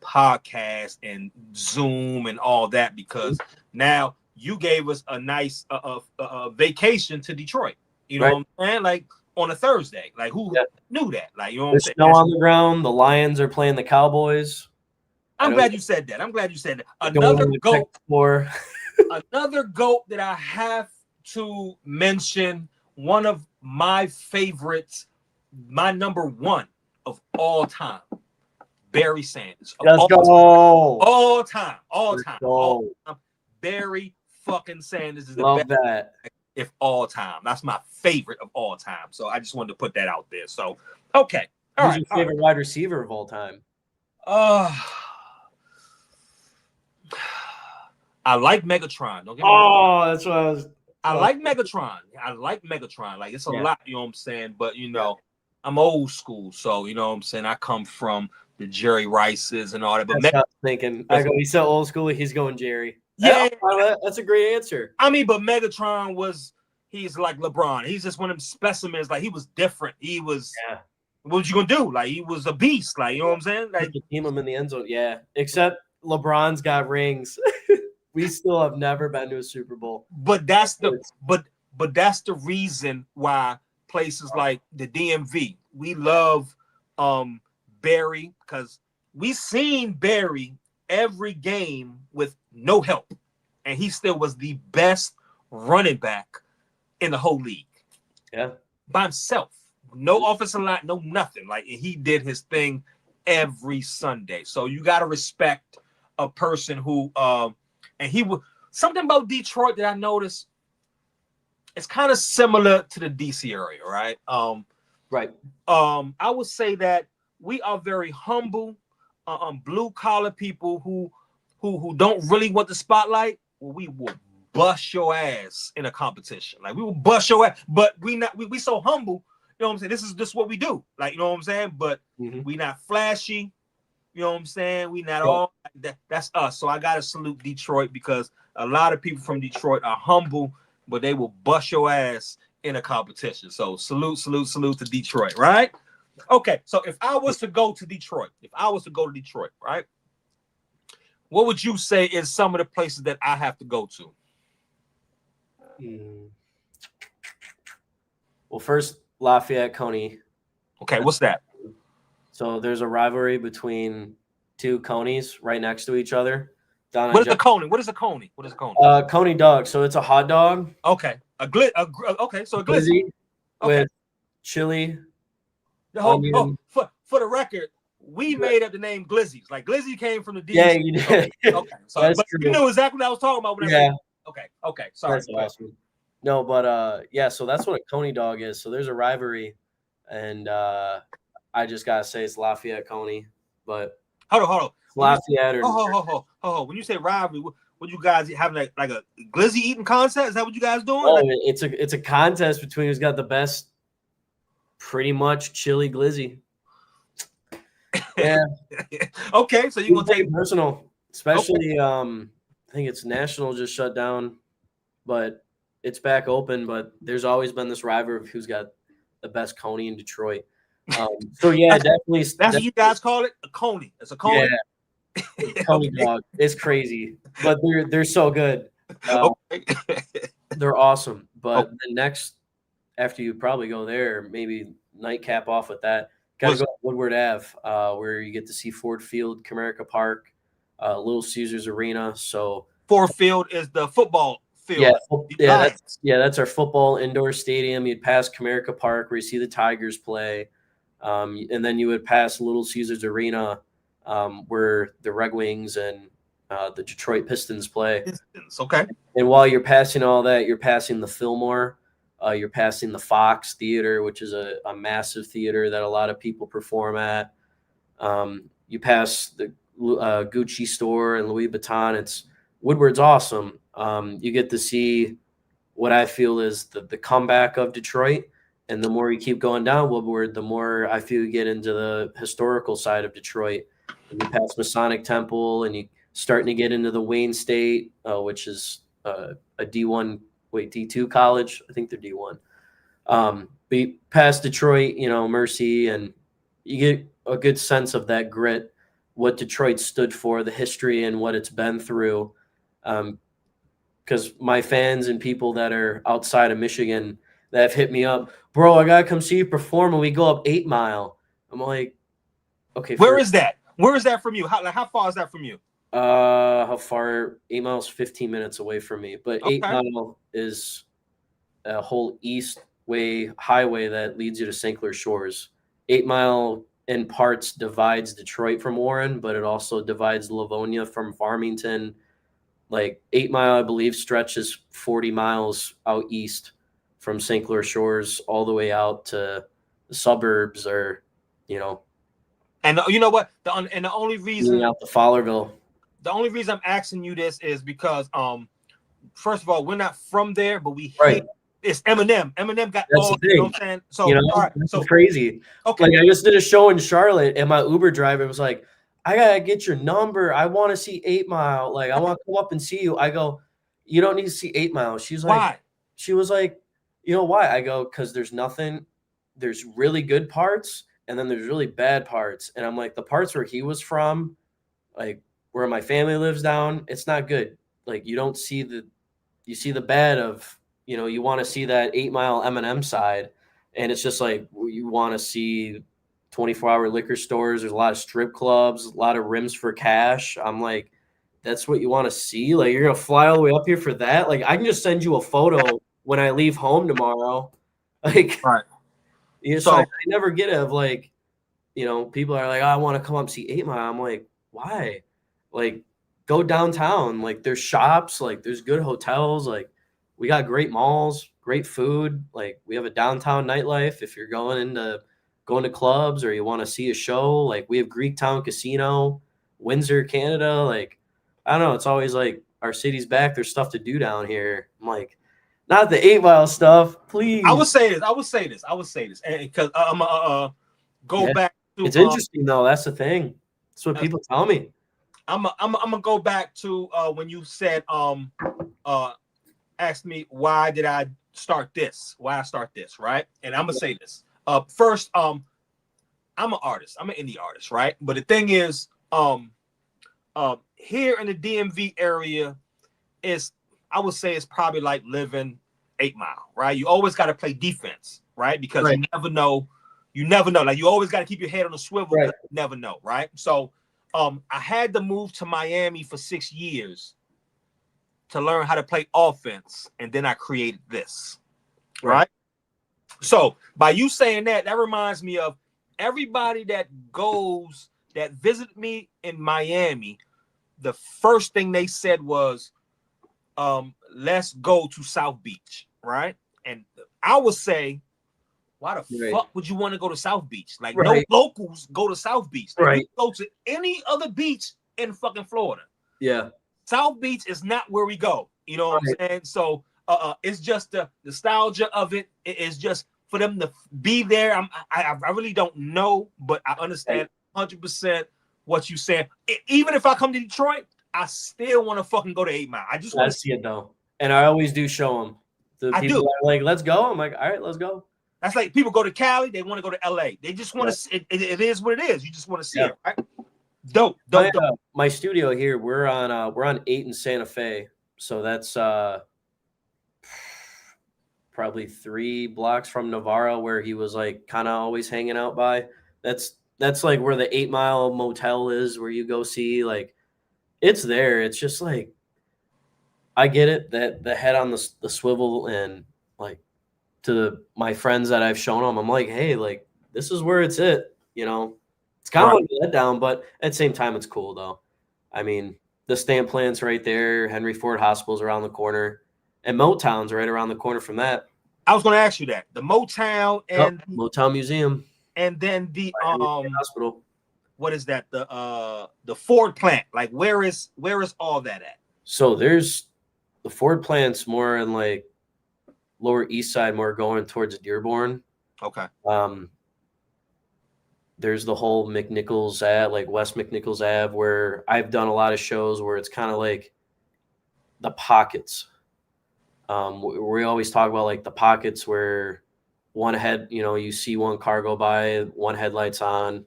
podcast and Zoom and all that, because now you gave us a nice vacation to Detroit. You know
Right.
what I'm saying? Like on a Thursday. Like who knew that? Like, you know what I'm
There's
saying?
snow on the ground. The Lions are playing the Cowboys.
I'm glad you said that.
Going to the
Goat.
pick four.
Another GOAT that I have to mention, one of my favorites, my number 1 of all time, Barry Sanders.
Let's go.
All time. Barry fucking Sanders is the
Love
best
that.
of all time. That's my favorite of all time. So I just wanted to put that out there. So, okay. All
Who's
right.
your favorite wide receiver of all time?
I like Megatron. Don't get me wrong.
That's what I was.
I like Megatron. Like it's a lot, you know what I'm saying? But I'm old school, so you know what I'm saying. I come from the Jerry Rices and all that. But
That's what I was thinking. I go, he's so old school. He's going Jerry.
Yeah,
that's a great answer.
I mean, but Megatron he's like LeBron. He's just one of them specimens. Like he was different. He was.
Yeah.
What was you gonna do? Like he was a beast. Like you know what I'm saying? Like
You team him in the end zone. Yeah. Except LeBron's got rings. We still have never been to a Super Bowl.
But that's the that's the reason why places like the DMV, we love Barry, because we seen Barry every game with no help, and he still was the best running back in the whole league.
Yeah,
by himself, no offensive line, no nothing. Like he did his thing every Sunday. So you got to respect a person who and he would something about Detroit that I noticed. It's kind of similar to the DC area, right?
right.
I would say that we are very humble, blue collar people who don't really want the spotlight. Well, we will bust your ass in a competition. Like we will bust your ass, but we so humble know what I'm saying? This is what we do. Like, you know what I'm saying? But we not flashy. You know what I'm saying? We not all that. That's us. So I gotta salute Detroit because a lot of people from Detroit are humble, but they will bust your ass in a competition. So salute to Detroit, right? Okay. So if I was to go to Detroit, right? What would you say is some of the places that I have to go to?
Well, first, Lafayette Coney.
Okay, what's that?
So there's a rivalry between two Coneys right next to each other.
What is a Coney? What is a Coney?
Coney dog. So it's a hot dog.
Okay. Okay, so a glizzy.
With chili.
For the record, we made up the name Glizzies. Like Glizzy came from the D.
Yeah, you did.
Okay. So you knew exactly what I was talking about when I said okay. Sorry.
That's awesome. No, but so that's what a Coney dog is. So there's a rivalry, and I just gotta say it's Lafayette Coney. But
hold on.
Lafayette
When you say rivalry, what you guys having like a glizzy eating contest? Is that what you guys doing?
Oh, it's a contest between who's got the best, pretty much chili glizzy. Yeah.
Okay, so you're gonna take
it personal, especially I think it's National just shut down, but it's back open. But there's always been this rivalry of who's got the best Coney in Detroit. So yeah, definitely.
That's what you guys call it, a Coney. It's a Coney.
Yeah. Coney dog. It's crazy, but they're so good. They're awesome. But the next, after you probably go there, maybe nightcap off with that. Got to go to Woodward Ave, where you get to see Ford Field, Comerica Park, Little Caesars Arena. So
Ford Field is the football field.
That's our football indoor stadium. You'd pass Comerica Park, where you see the Tigers play, and then you would pass Little Caesars Arena, where the Red Wings and the Detroit Pistons play.
Okay.
And while you're passing all that, you're passing the Fillmore. You're passing the Fox Theater, which is a massive theater that a lot of people perform at. You pass the Gucci store and Louis Vuitton. Woodward's awesome. You get to see what I feel is the comeback of Detroit. And the more you keep going down Woodward, the more I feel you get into the historical side of Detroit. And you pass Masonic Temple, and you starting to get into the Wayne State, which is a D2 college. I think they're D1. But you pass Detroit, Mercy, and you get a good sense of that grit, what Detroit stood for, the history, and what it's been through. Because my fans and people that are outside of Michigan that have hit me up, bro, I gotta come see you perform, and we go up 8 Mile. I'm like, okay.
Where is that? Where is that from you? How far is that from you?
How far? 8 Miles, 15 minutes away from me. But 8 Mile is a whole east-way highway that leads you to St. Clair Shores. 8 Mile in parts divides Detroit from Warren, but it also divides Livonia from Farmington. Like 8 Mile, I believe, stretches 40 miles out east from St. Clair Shores all the way out to the suburbs, or
And you know what? The only reason
out to Fowlerville.
The only reason I'm asking you this is because, first of all, we're not from there, but we
hate
it's Eminem. Eminem got
That's
all.
The thing.
You know what I'm saying? So, all right,
so crazy. Okay, like I just did a show in Charlotte, and my Uber driver was like, "I gotta get your number. I want to see 8 Mile. Like, I want to come up and see you." I go, "You don't need to see 8 Mile." She's like,
"Why?"
She was like, "You know why?" I go, "Because there's nothing. There's really good parts, and then there's really bad parts." And I'm like, the parts where he was from, like where my family lives down, it's not good. Like you see the bad of, you want to see that 8 Mile Eminem side. And it's just like, you want to see 24-hour liquor stores. There's a lot of strip clubs, a lot of rims for cash. I'm like, that's what you want to see? Like, you're going to fly all the way up here for that? Like, I can just send you a photo when I leave home tomorrow. Like,
right.
So I never get it of like, people are like, oh, I want to come up and see 8 Mile. I'm like, why? Like, go downtown. Like, there's shops. Like, there's good hotels. Like, we got great malls, great food. Like, we have a downtown nightlife. If you're going to clubs or you want to see a show, like, we have Greektown Casino, Windsor, Canada. Like, I don't know. It's always like our city's back. There's stuff to do down here. I'm like, Not the 8 Mile stuff, please.
I would say this, and because I'm go
Yeah.
back to
It's interesting though. That's the thing. That's what
uh,
people tell me.
I'm gonna go back to when you said asked me why did I start this? Why I start this, right? And I'm gonna say this. First, I'm an artist. I'm an indie artist, right? But the thing is, here in the DMV area, is I would say it's probably like living 8 Mile, right? You always got to play defense, right? Because
Right.
you never know. You never know. Like you always got to keep your head on the swivel.
Right.
You never know, right? So, I had to move to Miami for 6 years to learn how to play offense, and then I created this, right? So by you saying that, that reminds me of everybody that visit me in Miami. The first thing they said was, let's go to South Beach, right? And I would say, why the fuck would you want to go to South Beach? Like no locals go to South Beach. Like, you go to any other beach in fucking Florida.
Yeah.
South Beach is not where we go. You know what I'm saying? So it's just the nostalgia of it. It's just for them to be there. I really don't know, but I understand 100% what you said. Even if I come to Detroit, I still want to fucking go to 8 Mile. I just want to
see it though, and I always do show them. The people are like, "Let's go." I'm like, "All right, let's go."
That's like people go to Cali, they want to go to LA. They just want to see it is what it is. You just want to see it, right? Dope.
My studio here, we're on 8 in Santa Fe. So that's probably 3 blocks from Navarro, where he was like kind of always hanging out by. That's like where the 8 Mile motel is, where you go see, like, it's there. It's just like, I get it that the head on the swivel, and like to my friends that I've shown them, I'm like, hey, like this is where it's at, you know. It's kind of a letdown, but at the same time, it's cool though. I mean, the stamp plant's right there. Henry Ford Hospital's around the corner, and Motown's right around the corner from that.
I was going to ask you that. The Motown and
Motown Museum,
and then the
hospital.
What is that? The Ford plant. Like where is all that at?
So there's the Ford plant's more in like Lower East Side, more going towards Dearborn.
Okay.
There's the whole McNichols Ave, like West McNichols Ave, where I've done a lot of shows where it's kind of like the pockets. We always talk about like the pockets where one head, you know, you see one car go by, one headlight's on,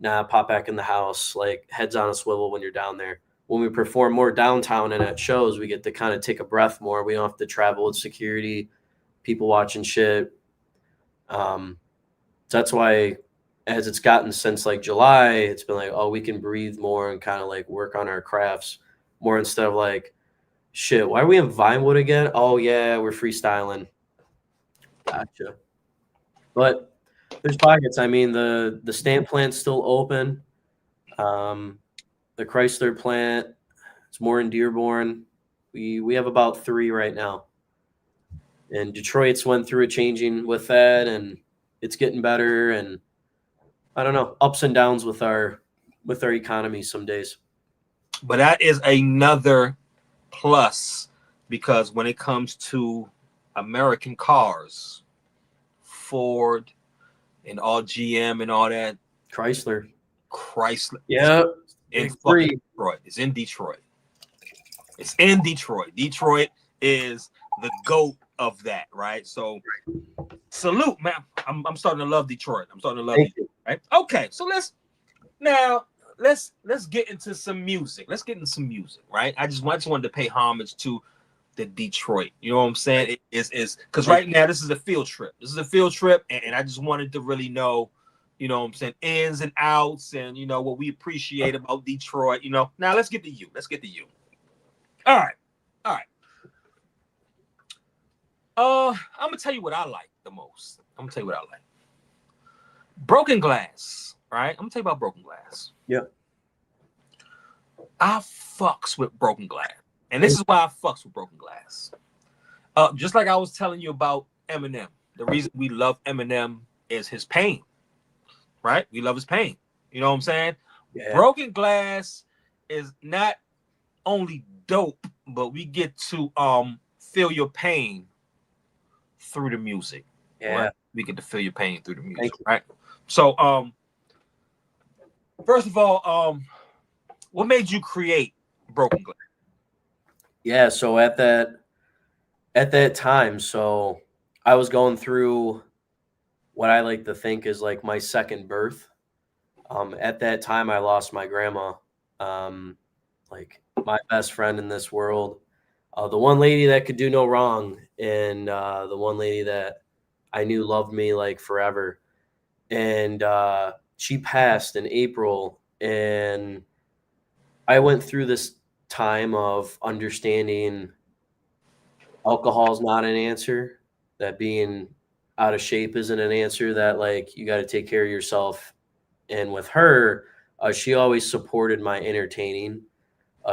pop back in the house, like heads on a swivel when you're down there. When we perform more downtown and at shows, we get to kind of take a breath more. We don't have to travel with security, people watching shit. So that's why, as it's gotten since like July, it's been like, oh, we can breathe more and kind of like work on our crafts more, instead of like, shit, why are we in Vinewood again? Oh yeah, we're freestyling. Gotcha. But there's pockets. I mean, the stamp plant's still open. The Chrysler plant, it's more in Dearborn. We have about 3 right now. And Detroit's went through a changing with that, and it's getting better. And I don't know, ups and downs with our economy some days.
But that is another plus, because when it comes to American cars, Ford and all GM and all that,
Chrysler,
yeah, in Detroit. It's in Detroit. It's in Detroit. Detroit is the GOAT of that, right? So salute, man. I'm starting to love Detroit. I'm starting to love Detroit, right? Okay, so let's get into some music. Let's get into some music, right? I just wanted to pay homage to the Detroit. You know what I'm saying? It is because right now this is a field trip. This is a field trip, and I just wanted to really know, you know what I'm saying, ins and outs, and you know what we appreciate about Detroit. You know, now let's get to you. All right. I'm gonna tell you what I like the most. Broken Glass, right? I'm gonna tell you about Broken Glass.
Yeah.
I fucks with Broken Glass. And this is why I fucks with Broken Glass. Just like I was telling you about Eminem. The reason we love Eminem is his pain. Right? We love his pain. You know what I'm saying? Yeah. Broken Glass is not only dope, but we get to feel your pain through the music.
Yeah.
Right? We get to feel your pain through the music,
Thank you.
right? So, first of all, what made you create Broken Glass?
Yeah, so at that time, so I was going through what I like to think is like my second birth. At that time, I lost my grandma, like my best friend in this world, the one lady that could do no wrong, and the one lady that I knew loved me like forever. And she passed in April, and I went through this time of understanding alcohol is not an answer, that being out of shape isn't an answer, that like you got to take care of yourself. And with her, she always supported my entertaining.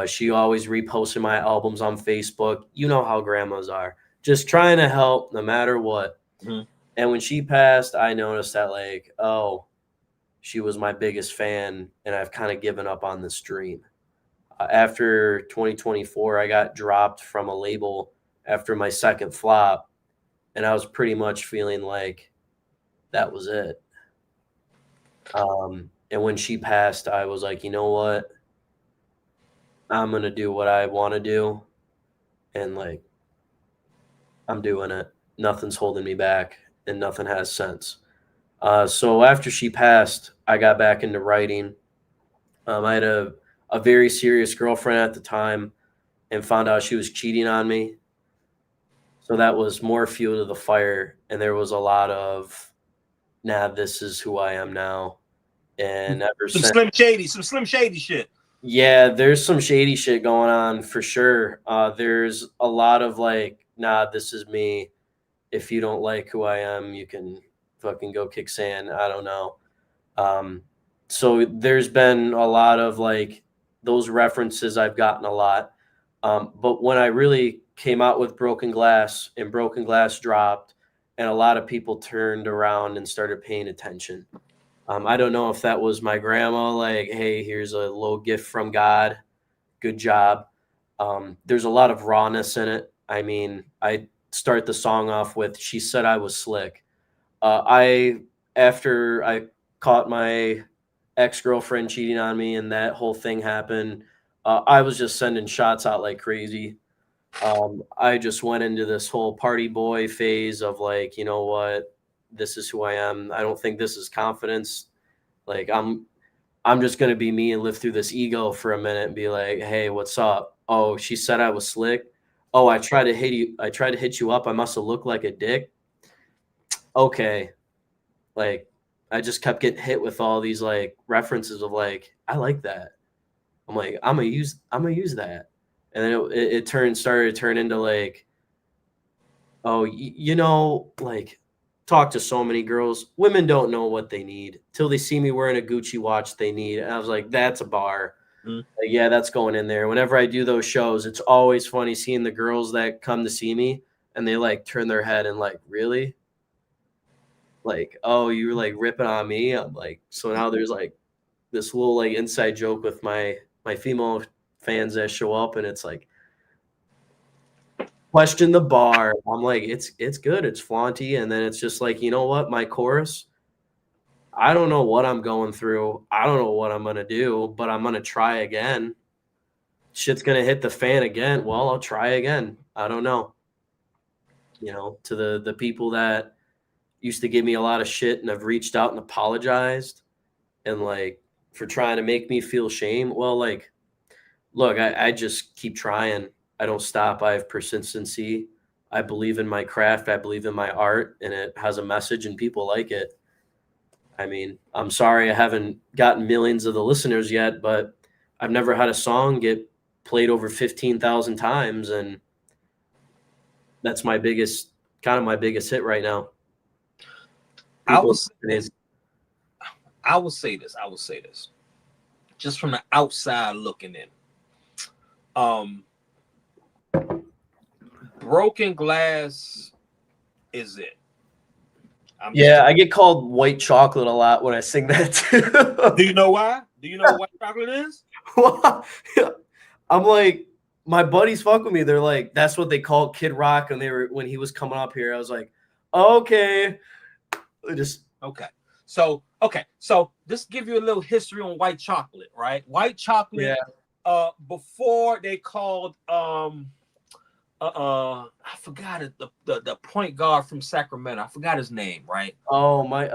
She always reposted my albums on Facebook. You know how grandmas are, just trying to help no matter what.
Mhm.
And when she passed, I noticed that like, oh, she was my biggest fan, and I've kind of given up on this dream. After 2024, I got dropped from a label after my second flop, and I was pretty much feeling like that was it. And when she passed, I was like, you know what? I'm gonna do what I want to do, and like I'm doing it. Nothing's holding me back, and nothing has sense. So after she passed, I got back into writing. I had a very serious girlfriend at the time, and found out she was cheating on me. So that was more fuel to the fire, and there was a lot of, nah, this is who I am now. And ever
Some
since,
Slim Shady shit.
yeah, there's some shady shit going on for sure. There's a lot of like, nah, this is me. If you don't like who I am, you can fucking go kick sand. I don't know. So there's been a lot of like those references I've gotten a lot. But when I really came out with Broken Glass, and Broken Glass dropped, and a lot of people turned around and started paying attention. I don't know if that was my grandma, like, hey, here's a little gift from God. Good job. There's a lot of rawness in it. I mean, I start the song off with, she said I was slick. After I caught my ex-girlfriend cheating on me and that whole thing happened, I was just sending shots out like crazy. I just went into this whole party boy phase of like, you know what, this is who I am. I don't think this is confidence. Like I'm just gonna be me and live through this ego for a minute and be like, hey, what's up? Oh, she said I was slick. Oh, I tried to hit you up. I must have looked like a dick. Okay. Like I just kept getting hit with all these like references of like, I like that. I'm like, I'm gonna use that. And then it started to turn into like, oh, you know, like talk to so many girls. Women don't know what they need till they see me wearing a Gucci watch they need. And I was like, that's a bar. Like, yeah, that's going in there. Whenever I do those shows, it's always funny seeing the girls that come to see me and they like turn their head and like, really? Like, oh, you were like ripping on me. I'm like, so now there's like this little like inside joke with my female fans that show up, and it's like, question the bar. I'm like, it's good, it's flaunty, and then it's just like, you know what, my chorus, I don't know what I'm going through, I don't know what I'm gonna do, but I'm gonna try again. Shit's gonna hit the fan again. Well, I'll try again. I don't know. You know, to the people that used to give me a lot of shit and have reached out and apologized and like for trying to make me feel shame. Well, like, look, I just keep trying. I don't stop. I have persistency. I believe in my craft. I believe in my art, and it has a message and people like it. I mean, I'm sorry I haven't gotten millions of the listeners yet, but I've never had a song get played over 15,000 times. And that's my biggest hit right now.
I will say this. Just from the outside looking in. Broken Glass is it.
I get called white chocolate a lot when I sing that too.
Do you know why? Do you know what white chocolate is?
I'm like, my buddies fuck with me. They're like, that's what they called Kid Rock when he was coming up here. I was like, Okay. Just
Okay. So just give you a little history on white chocolate, right? White chocolate, before they called I forgot it, the point guard from Sacramento. I forgot his name, right?
Mike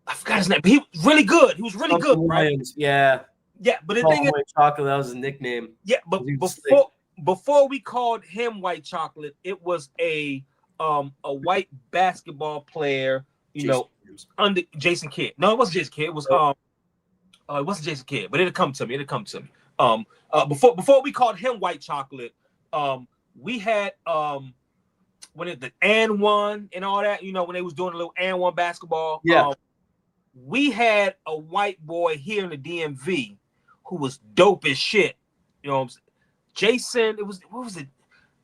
I forgot his name. But he was really good. He was really good, right?
Williams. Yeah.
Yeah, but the thing is,
White chocolate, that was his nickname.
yeah, but before we called him white chocolate, it was a white basketball player, under Jason Kidd. No, it wasn't Jason Kidd. It was it wasn't Jason Kidd, but it'll come to me. Before we called him white chocolate, we had when the and one and all that, when they was doing a little and one basketball. We had a white boy here in the DMV who was dope as shit. You know what I'm saying? Jason, what was it?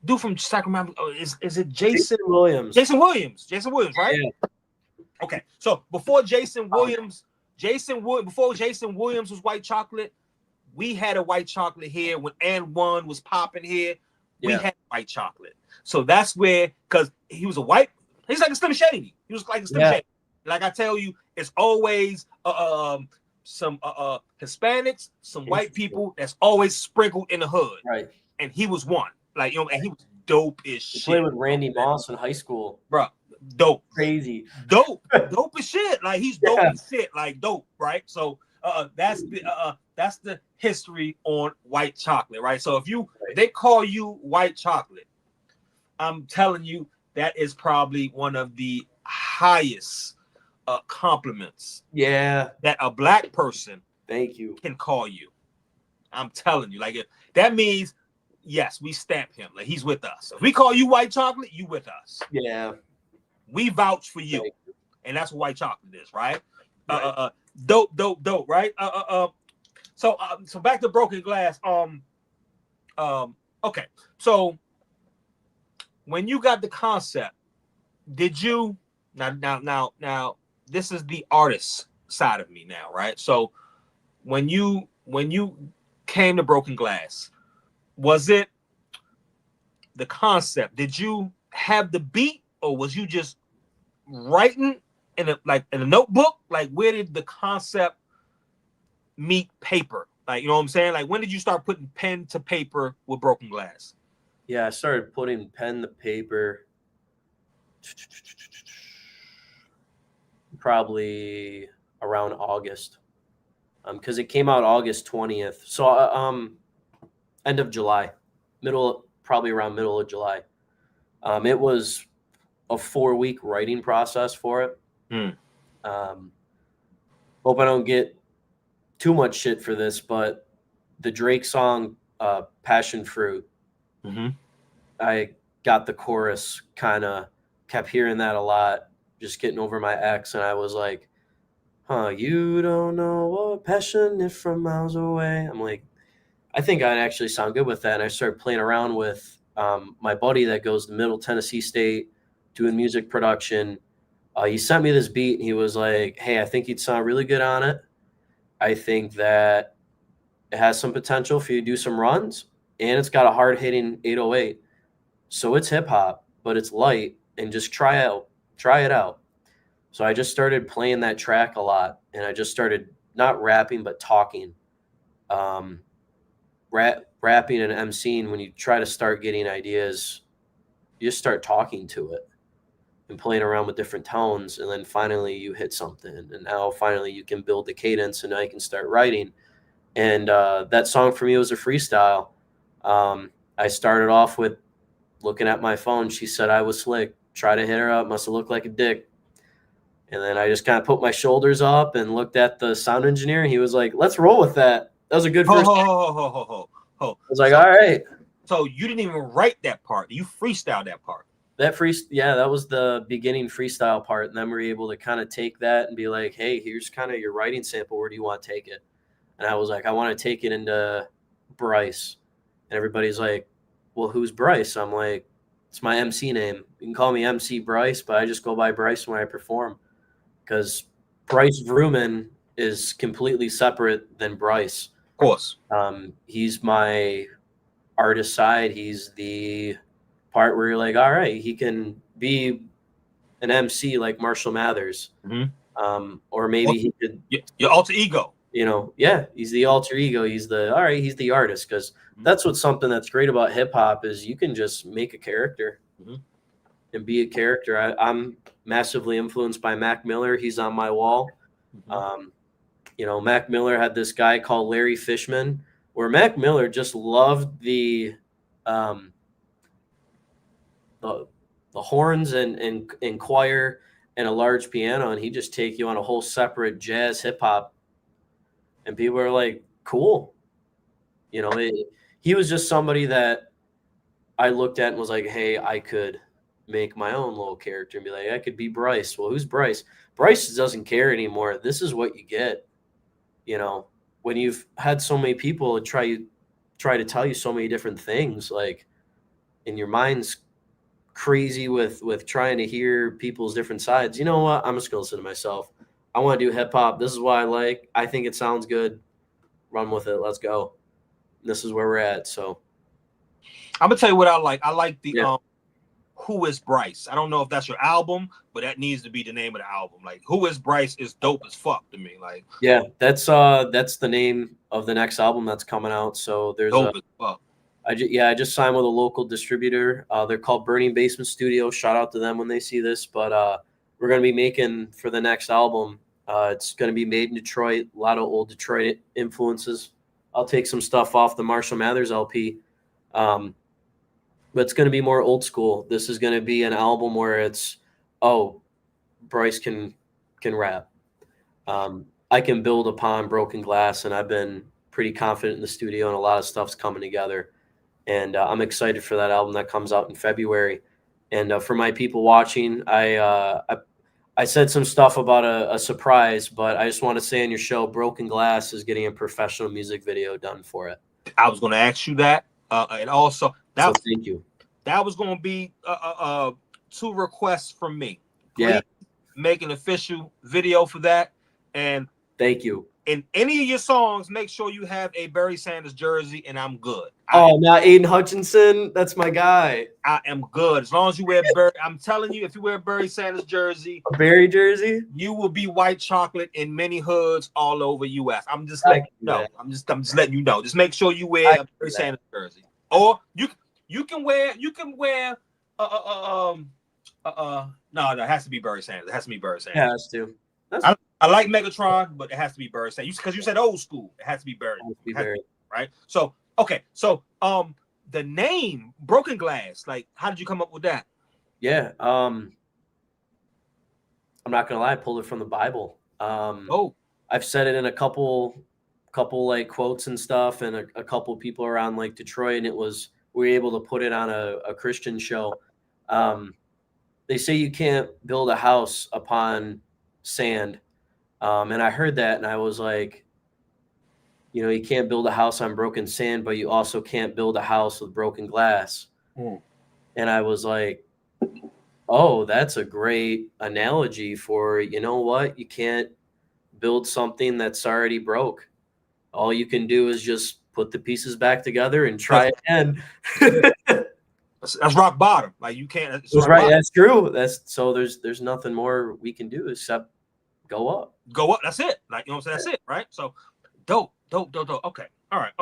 Dude from Sacramento. Is it Jason
Williams?
Jason Williams, right?
Yeah.
Okay. So before Jason Williams was white chocolate, we had a white chocolate here when and one was popping here. We had white chocolate. So that's where, because he's like a Slim Shady. He was like a Slim Shady. Like I tell you, it's always some Hispanics, some white people that's always sprinkled in the hood.
Right.
And he was one. Like, and he was dope as shit.
Played with Randy Moss in high school.
Bro, dope.
Crazy.
Dope as shit. Like, he's dope as shit. Like, dope, right? So that's the history on white chocolate, right? So if they call you white chocolate, I'm telling you, that is probably one of the highest compliments that a black person can call you. I'm telling you, like, that means yes, we stamp him, like he's with us. If we call you white chocolate, you with us. We vouch for you, and that's what white chocolate is, right? Dope, right? So back to Broken Glass. Okay, so when you got the concept, did you now this is the artist side of me now, right? So when you came to Broken Glass, was it the concept? Did you have the beat, or was you just writing in a notebook? Like, where did the concept meet paper? Like, you know what I'm saying? Like, when did you start putting pen to paper with Broken Glass?
Yeah, I started putting pen to paper probably around August, because it came out August 20th. So end of July, probably around middle of July. It was a 4-week writing process for it. Hope I don't get too much shit for this, but the Drake song Passion Fruit, I got the chorus, kind of kept hearing that a lot, just getting over my ex, and I was like, you don't know what passion is from miles away. I'm like, I think I'd actually sound good with that. And I started playing around with my buddy that goes to Middle Tennessee State doing music production. He sent me this beat, and he was like, hey, I think you'd sound really good on it. I think that it has some potential for you to do some runs, and it's got a hard-hitting 808. So it's hip-hop, but it's light, and just try it out. So I just started playing that track a lot, and I just started not rapping, but talking. Rapping and emceeing, when you try to start getting ideas, you just start talking to it and playing around with different tones, and then finally you hit something, and now finally you can build the cadence, and now you can start writing. And that song for me was a freestyle. I started off with looking at my phone. She said I was slick. Try to hit her up. Must have looked like a dick. And then I just kind of put my shoulders up and looked at the sound engineer, and he was like, let's roll with that. That was a good first. I was like, all right.
So you didn't even write that part. You freestyled that part.
That was the beginning freestyle part. And then we were able to kind of take that and be like, hey, here's kind of your writing sample. Where do you want to take it? And I was like, I want to take it into Bryce. And everybody's like, well, who's Bryce? I'm like, it's my MC name. You can call me MC Bryce, but I just go by Bryce when I perform, because Bryce Vrooman is completely separate than Bryce.
Of course.
He's my artist side. He's the part where you're like, all right, he can be an MC like Marshall Mathers. Or maybe he could,
your alter ego.
Yeah, he's the alter ego. He's the artist, because that's what's something that's great about hip hop is you can just make a character and be a character. I'm massively influenced by Mac Miller. He's on my wall. Mac Miller had this guy called Larry Fishman, where Mac Miller just loved the horns and choir and a large piano, and he'd just take you on a whole separate jazz hip hop. And people are like, cool. He was just somebody that I looked at and was like, hey, I could make my own little character and be like, I could be Bryce. Well, who's Bryce? Bryce doesn't care anymore. This is what you get. When you've had so many people try to tell you so many different things, like, and your mind's crazy with trying to hear people's different sides. You know what? I'm just gonna listen to myself. I want to do hip hop. This is what I like. I think it sounds good. Run with it. Let's go. This is where we're at. So
I'm gonna tell you what I like. I like the Who is Bryce? I don't know if that's your album, but that needs to be the name of the album. Like, Who is Bryce is dope as fuck to me. Like,
yeah, that's the name of the next album that's coming out. So there's
dope as fuck.
I just signed with a local distributor. They're called Burning Basement Studio. Shout out to them when they see this. But we're going to be making for the next album. It's going to be made in Detroit. A lot of old Detroit influences. I'll take some stuff off the Marshall Mathers LP. But it's going to be more old school. This is going to be an album where it's, Bryce can rap. I can build upon Broken Glass, and I've been pretty confident in the studio, and a lot of stuff's coming together. And I'm excited for that album that comes out in February. And for my people watching, I said some stuff about a surprise, but I just want to say on your show, Broken Glass is getting a professional music video done for it.
I was going to ask you that. And also,
thank you.
That was going to be 2 requests from me.
Please
make an official video for that. And
thank you.
In any of your songs, make sure you have a Barry Sanders jersey, and I'm good.
Not Aiden Hutchinson. That's my guy.
I am good. As long as you wear Barry, I'm telling you, if you wear a Barry Sanders jersey,
a Barry jersey,
you will be white chocolate in many hoods all over US. I'm just letting you know. I'm just letting you know. Just make sure you wear a Barry Sanders jersey. Or you can wear no, it has to be Barry Sanders. It has to be Barry Sanders.
It has to.
I like Megatron, but it has to be Barry Sanders. Because you said old school. It has to be Barry. Right? So, okay. So, the name Broken Glass, like, how did you come up with that?
Yeah. I'm not gonna lie, I pulled it from the Bible. I've said it in a couple like quotes and stuff, and a couple people around like Detroit, and we were able to put it on a Christian show. They say you can't build a house upon sand. And I heard that, and I was like, you can't build a house on broken sand, but you also can't build a house with broken glass. And I was like, oh, that's a great analogy for, what? You can't build something that's already broke. All you can do is just put the pieces back together and try again.
That's rock bottom. Like, you can't.
That's right. Bottom. That's true. There's nothing more we can do except go up.
Go up. That's it. Like, what I'm saying? That's it. Right. So dope. Okay. All right.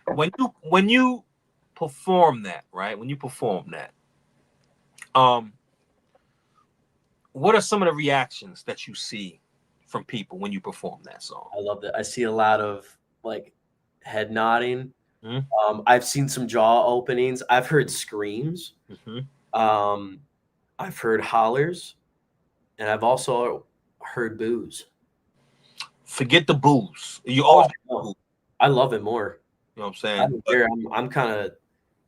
When you perform that, right? When you perform that, what are some of the reactions that you see from people when you perform that song?
I love that. I see a lot of like head nodding. I've seen some jaw openings. I've heard screams. I've heard hollers, and I've also heard boos.
Forget the boos. You always boo.
I love it more.
You know what I'm
saying? I'm kind of,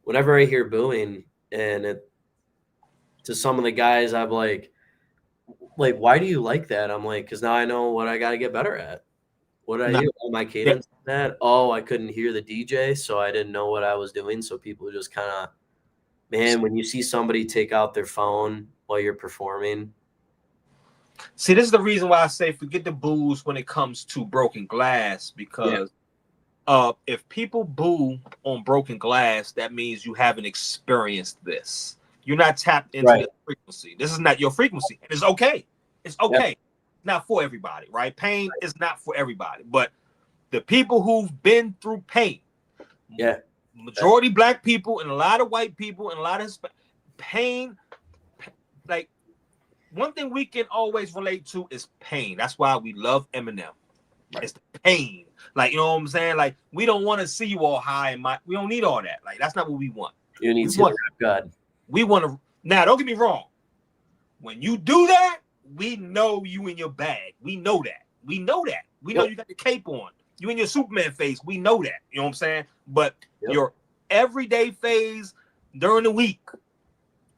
whenever I hear booing, and to some of the guys, I'm like, why do you like that? I'm like, because now I know what I got to get better at. What did I do? Oh, my cadence. That. Oh, I couldn't hear the DJ, so I didn't know what I was doing. So people just kind of, man, when you see somebody take out their phone while you're performing.
See, this is the reason why I say forget the boos when it comes to Broken Glass, because If people boo on Broken Glass, that means you haven't experienced this. You're not tapped into
Right.
the frequency. This is not your frequency. And it's okay. It's okay. Not for everybody, right? Pain is not for everybody. But the people who've been through pain, majority black people and a lot of white people and a lot of pain, like one thing we can always relate to is pain. That's why we love Eminem. Right. It's the pain. Like, you know what I'm saying? Like, we don't want to see you all high and we don't need all that. Like, that's not what we want.
You need to rap God.
We want to. Now, don't get me wrong. When you do that, we know you in your bag. We know that. We know that. We know you got the cape on. You in your Superman face. We know that. You know what I'm saying? But your everyday phase during the week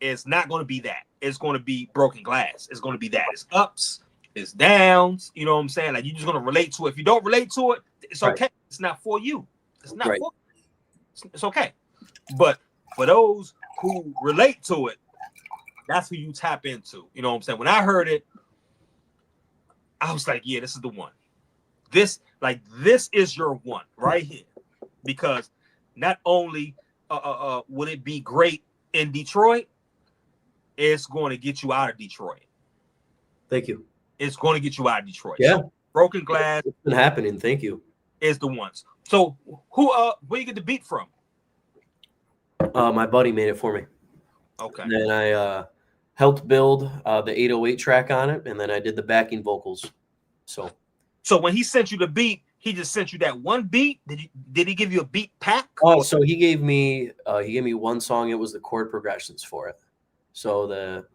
is not going to be that. It's going to be Broken Glass. It's going to be that. It's ups. It's downs. You know what I'm saying? Like, you're just going to relate to it. If you don't relate to it, it's okay. It's not for you. It's not for you. It's okay. But for those who relate to it, that's who you tap into. You know what I'm saying? When I heard it, I was like, yeah, this is the one. This is your one right here. Because not only would it be great in Detroit, it's going to get you out of Detroit.
Thank you.
It's going to get you out of Detroit.
Yeah.
So Broken Glass.
It's been happening. Thank you.
Is the ones. So where you get the beat from?
My buddy made it for me.
Okay.
And then I helped build the 808 track on it, and then I did the backing vocals. So
when he sent you the beat, he just sent you that one beat? Did he give you a beat pack?
Oh, so he gave me one song. It was the chord progressions for it. So the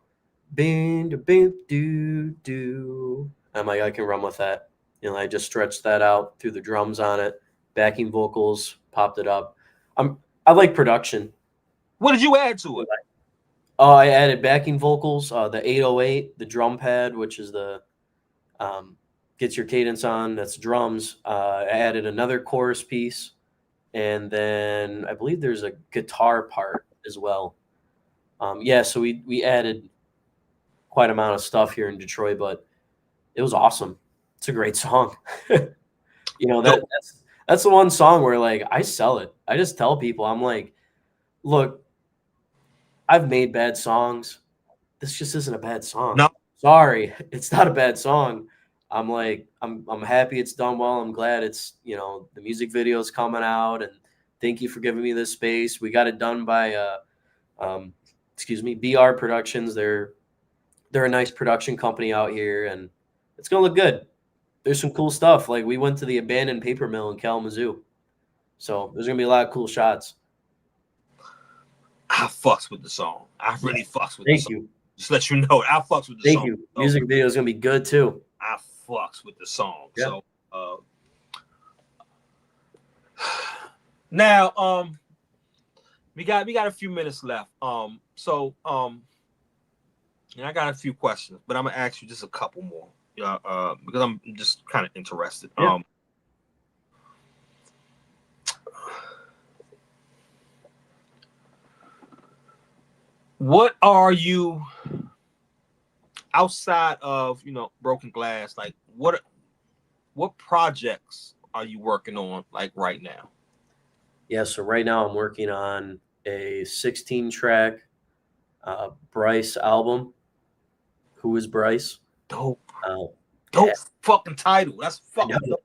bing do bing do do. I'm like, I can run with that. You know, I just stretched that out through the drums on it, backing vocals, popped it up. I like production.
What did you add to it?
I added backing vocals, the 808, the drum pad, which is the gets your cadence on. That's drums. I added another chorus piece, and then I believe there's a guitar part as well. So we added quite amount of stuff here in Detroit, but it was awesome. It's a great song. You know, that's the one song where like I sell it. I just tell people, I'm like, look, I've made bad songs. This just isn't a bad song.
No.
Sorry, it's not a bad song. I'm like, I'm happy it's done well. I'm glad it's, you know, the music video is coming out, and thank you for giving me this space. We got it done by BR Productions. They're a nice production company out here, and it's gonna look good. There's some cool stuff. Like, we went to the abandoned paper mill in Kalamazoo, so there's gonna be a lot of cool shots.
I fucks with the song. I really fucks with the song.
Thank you.
Just let you know, I fucks with the song.
Thank you. Music video is gonna be good too.
I fucks with the song.
Yeah.
So now we got a few minutes left. And I got a few questions, but I'm gonna ask you just a couple more. Because I'm just kind of interested.
Yeah.
What are you outside of, you know, Broken Glass? Like, what projects are you working on like right now?
Yeah, so right now I'm working on a 16-track Bryce album. Who is Bryce?
Dope.
Yeah.
Fucking title. That's fucking dope.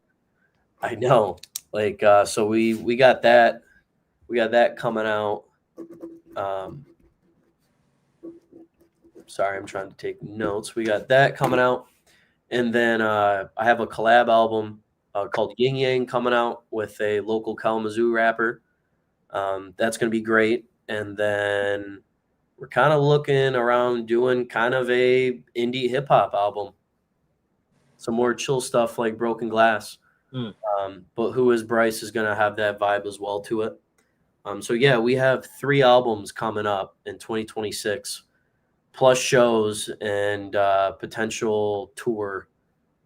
I know. Like, so we got that. We got that coming out. Sorry, I'm trying to take notes. We got that coming out. And then I have a collab album called Yin Yang coming out with a local Kalamazoo rapper. That's going to be great. And then we're kind of looking around doing kind of a indie hip hop album. Some more chill stuff like Broken Glass. But Who is Bryce is going to have that vibe as well to it. So yeah, we have 3 albums coming up in 2026, plus shows and potential tour.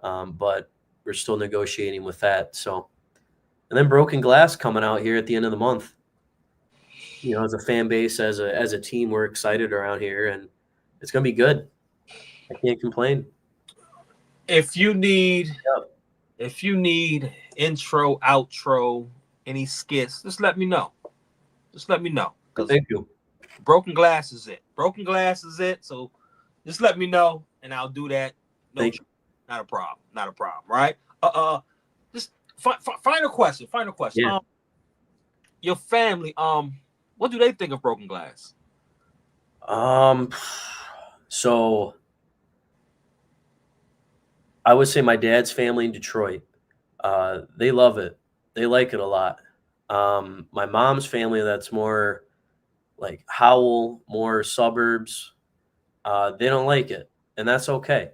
But we're still negotiating with that. So, and then Broken Glass coming out here at the end of the month. You know, as a fan base, as a team, we're excited around here, and it's going to be good. I can't complain.
If you need intro, outro, any skits, just let me know. Just let me know.
Thank you.
Broken Glass is it. Broken Glass is it. So just let me know, and I'll do that. No, not a problem. Not a problem. Right? Just final question. Final question.
Yeah.
Your family. What do they think of Broken Glass?
So I would say my dad's family in Detroit. They love it. They like it a lot. My mom's family, that's more like Howell, more suburbs. They don't like it, and that's okay.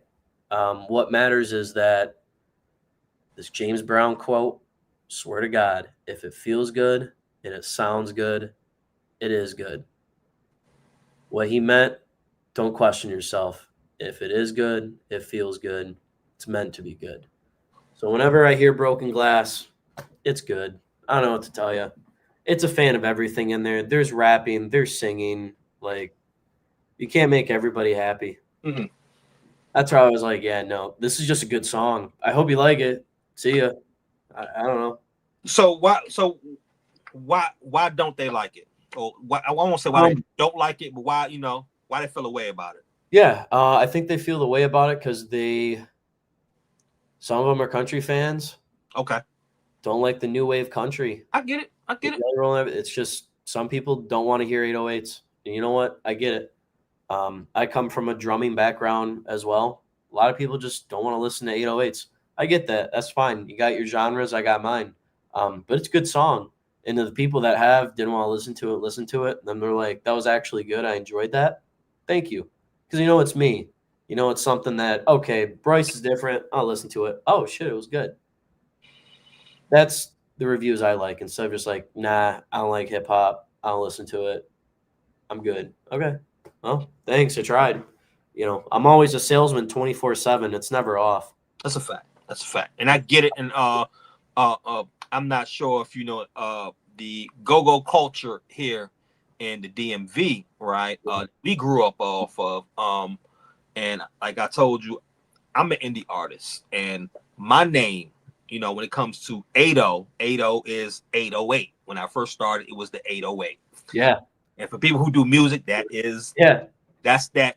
What matters is that this James Brown quote, swear to God, if it feels good and it sounds good, it is good. What he meant, don't question yourself. If it is good, it feels good, it's meant to be good. So whenever I hear Broken Glass, it's good. I don't know what to tell you. It's a fan of everything in there. There's rapping, there's singing. Like, you can't make everybody happy.
Mm-hmm.
That's why I was like, yeah, no, this is just a good song. I hope you like it. See ya. I don't know.
So why don't they like it? Or why, I won't say why they don't like it, but why they feel a way about it?
Yeah, I think they feel the way about it because some of them are country fans.
Okay.
Don't like the new wave country.
I get it.
It's just some people don't want to hear 808s. And you know what? I get it. I come from a drumming background as well. A lot of people just don't want to listen to 808s. I get that. That's fine. You got your genres. I got mine. But it's a good song. And the people that didn't want to listen to it. And then they're like, that was actually good. I enjoyed that. Thank you. Because it's me. It's something that, okay, Bryce is different. I'll listen to it. Oh, shit, it was good. That's the reviews I like. Instead of just like, nah, I don't like hip hop. I don't listen to it. I'm good. Okay. Well, thanks. I tried. I'm always a salesman 24/7. It's never off.
That's a fact. And I get it. And I'm not sure if you know the go-go culture here in the DMV, right? We grew up off of and like I told you, I'm an indie artist, and my name, when it comes to 80 is 808. When I first started, it was the 808.
Yeah.
And for people who do music, that's that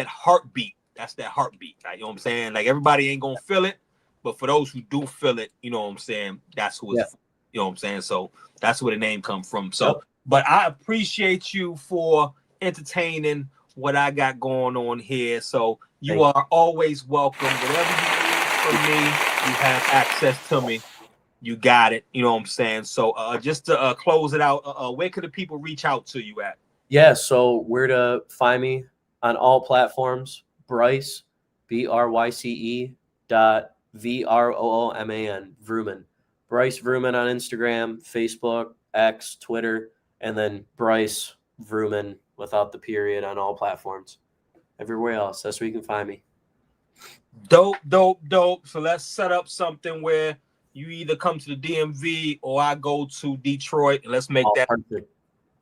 heartbeat. That's that heartbeat. Right? You know what I'm saying? Like, everybody ain't gonna feel it, but for those who do feel it, you know what I'm saying? That's who it's, you know what I'm saying? So that's where the name comes from. So, but I appreciate you for entertaining what I got going on here. So you are always welcome. Whatever you need from me, you have access to me. You got it. You know what I'm saying? So just to close it out, where could the people reach out to you at?
Yeah, so where to find me on all platforms, Bryce, BRYCE .VROOMAN, Vrooman. Bryce Vrooman on Instagram, Facebook, X, Twitter, and then Bryce Vrooman without the period on all platforms. Everywhere else, that's where you can find me.
Dope. So let's set up something where you either come to the DMV or I go to Detroit, and let's make that
perfect.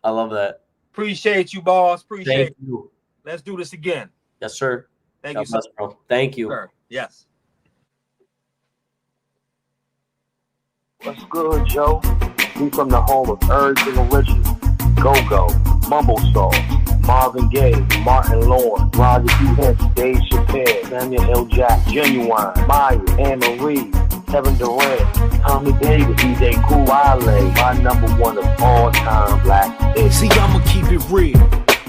I love that.
Appreciate you, boss. Appreciate
you.
Let's do this again.
Yes, sir.
Thank you, sir.
Bro. Thank you.
Sir. Yes.
What's good, Joe? We from the home of Herbs and Richie, Go-Go, Mumble Soul, Marvin Gaye, Martin Lawrence, Roger P. Hens, Dave Chappelle, Samuel L. Jack, Genuine, Maya, Anne-Marie, Kevin Durant, Tommy Davis, DJ Kool, Wale, my number one of all time black.
See, I'ma keep it real,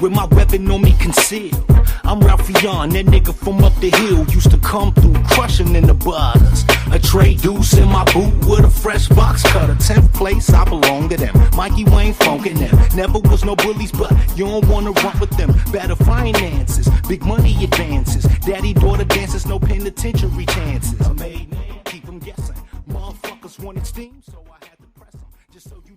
with my weapon on me concealed. I'm Ralphion, that nigga from up the hill, used to come through crushing in the butters. A tray deuce in my boot with a fresh box cutter. 10th place, I belong to them. Mikey Wayne funkin' them. Never was no bullies, but you don't wanna run with them. Better finances, big money advances. Daddy-daughter dances, no penitentiary chances. I made man, keep them guessing. Motherfuckers wanted steam, so I had to press them. Just so you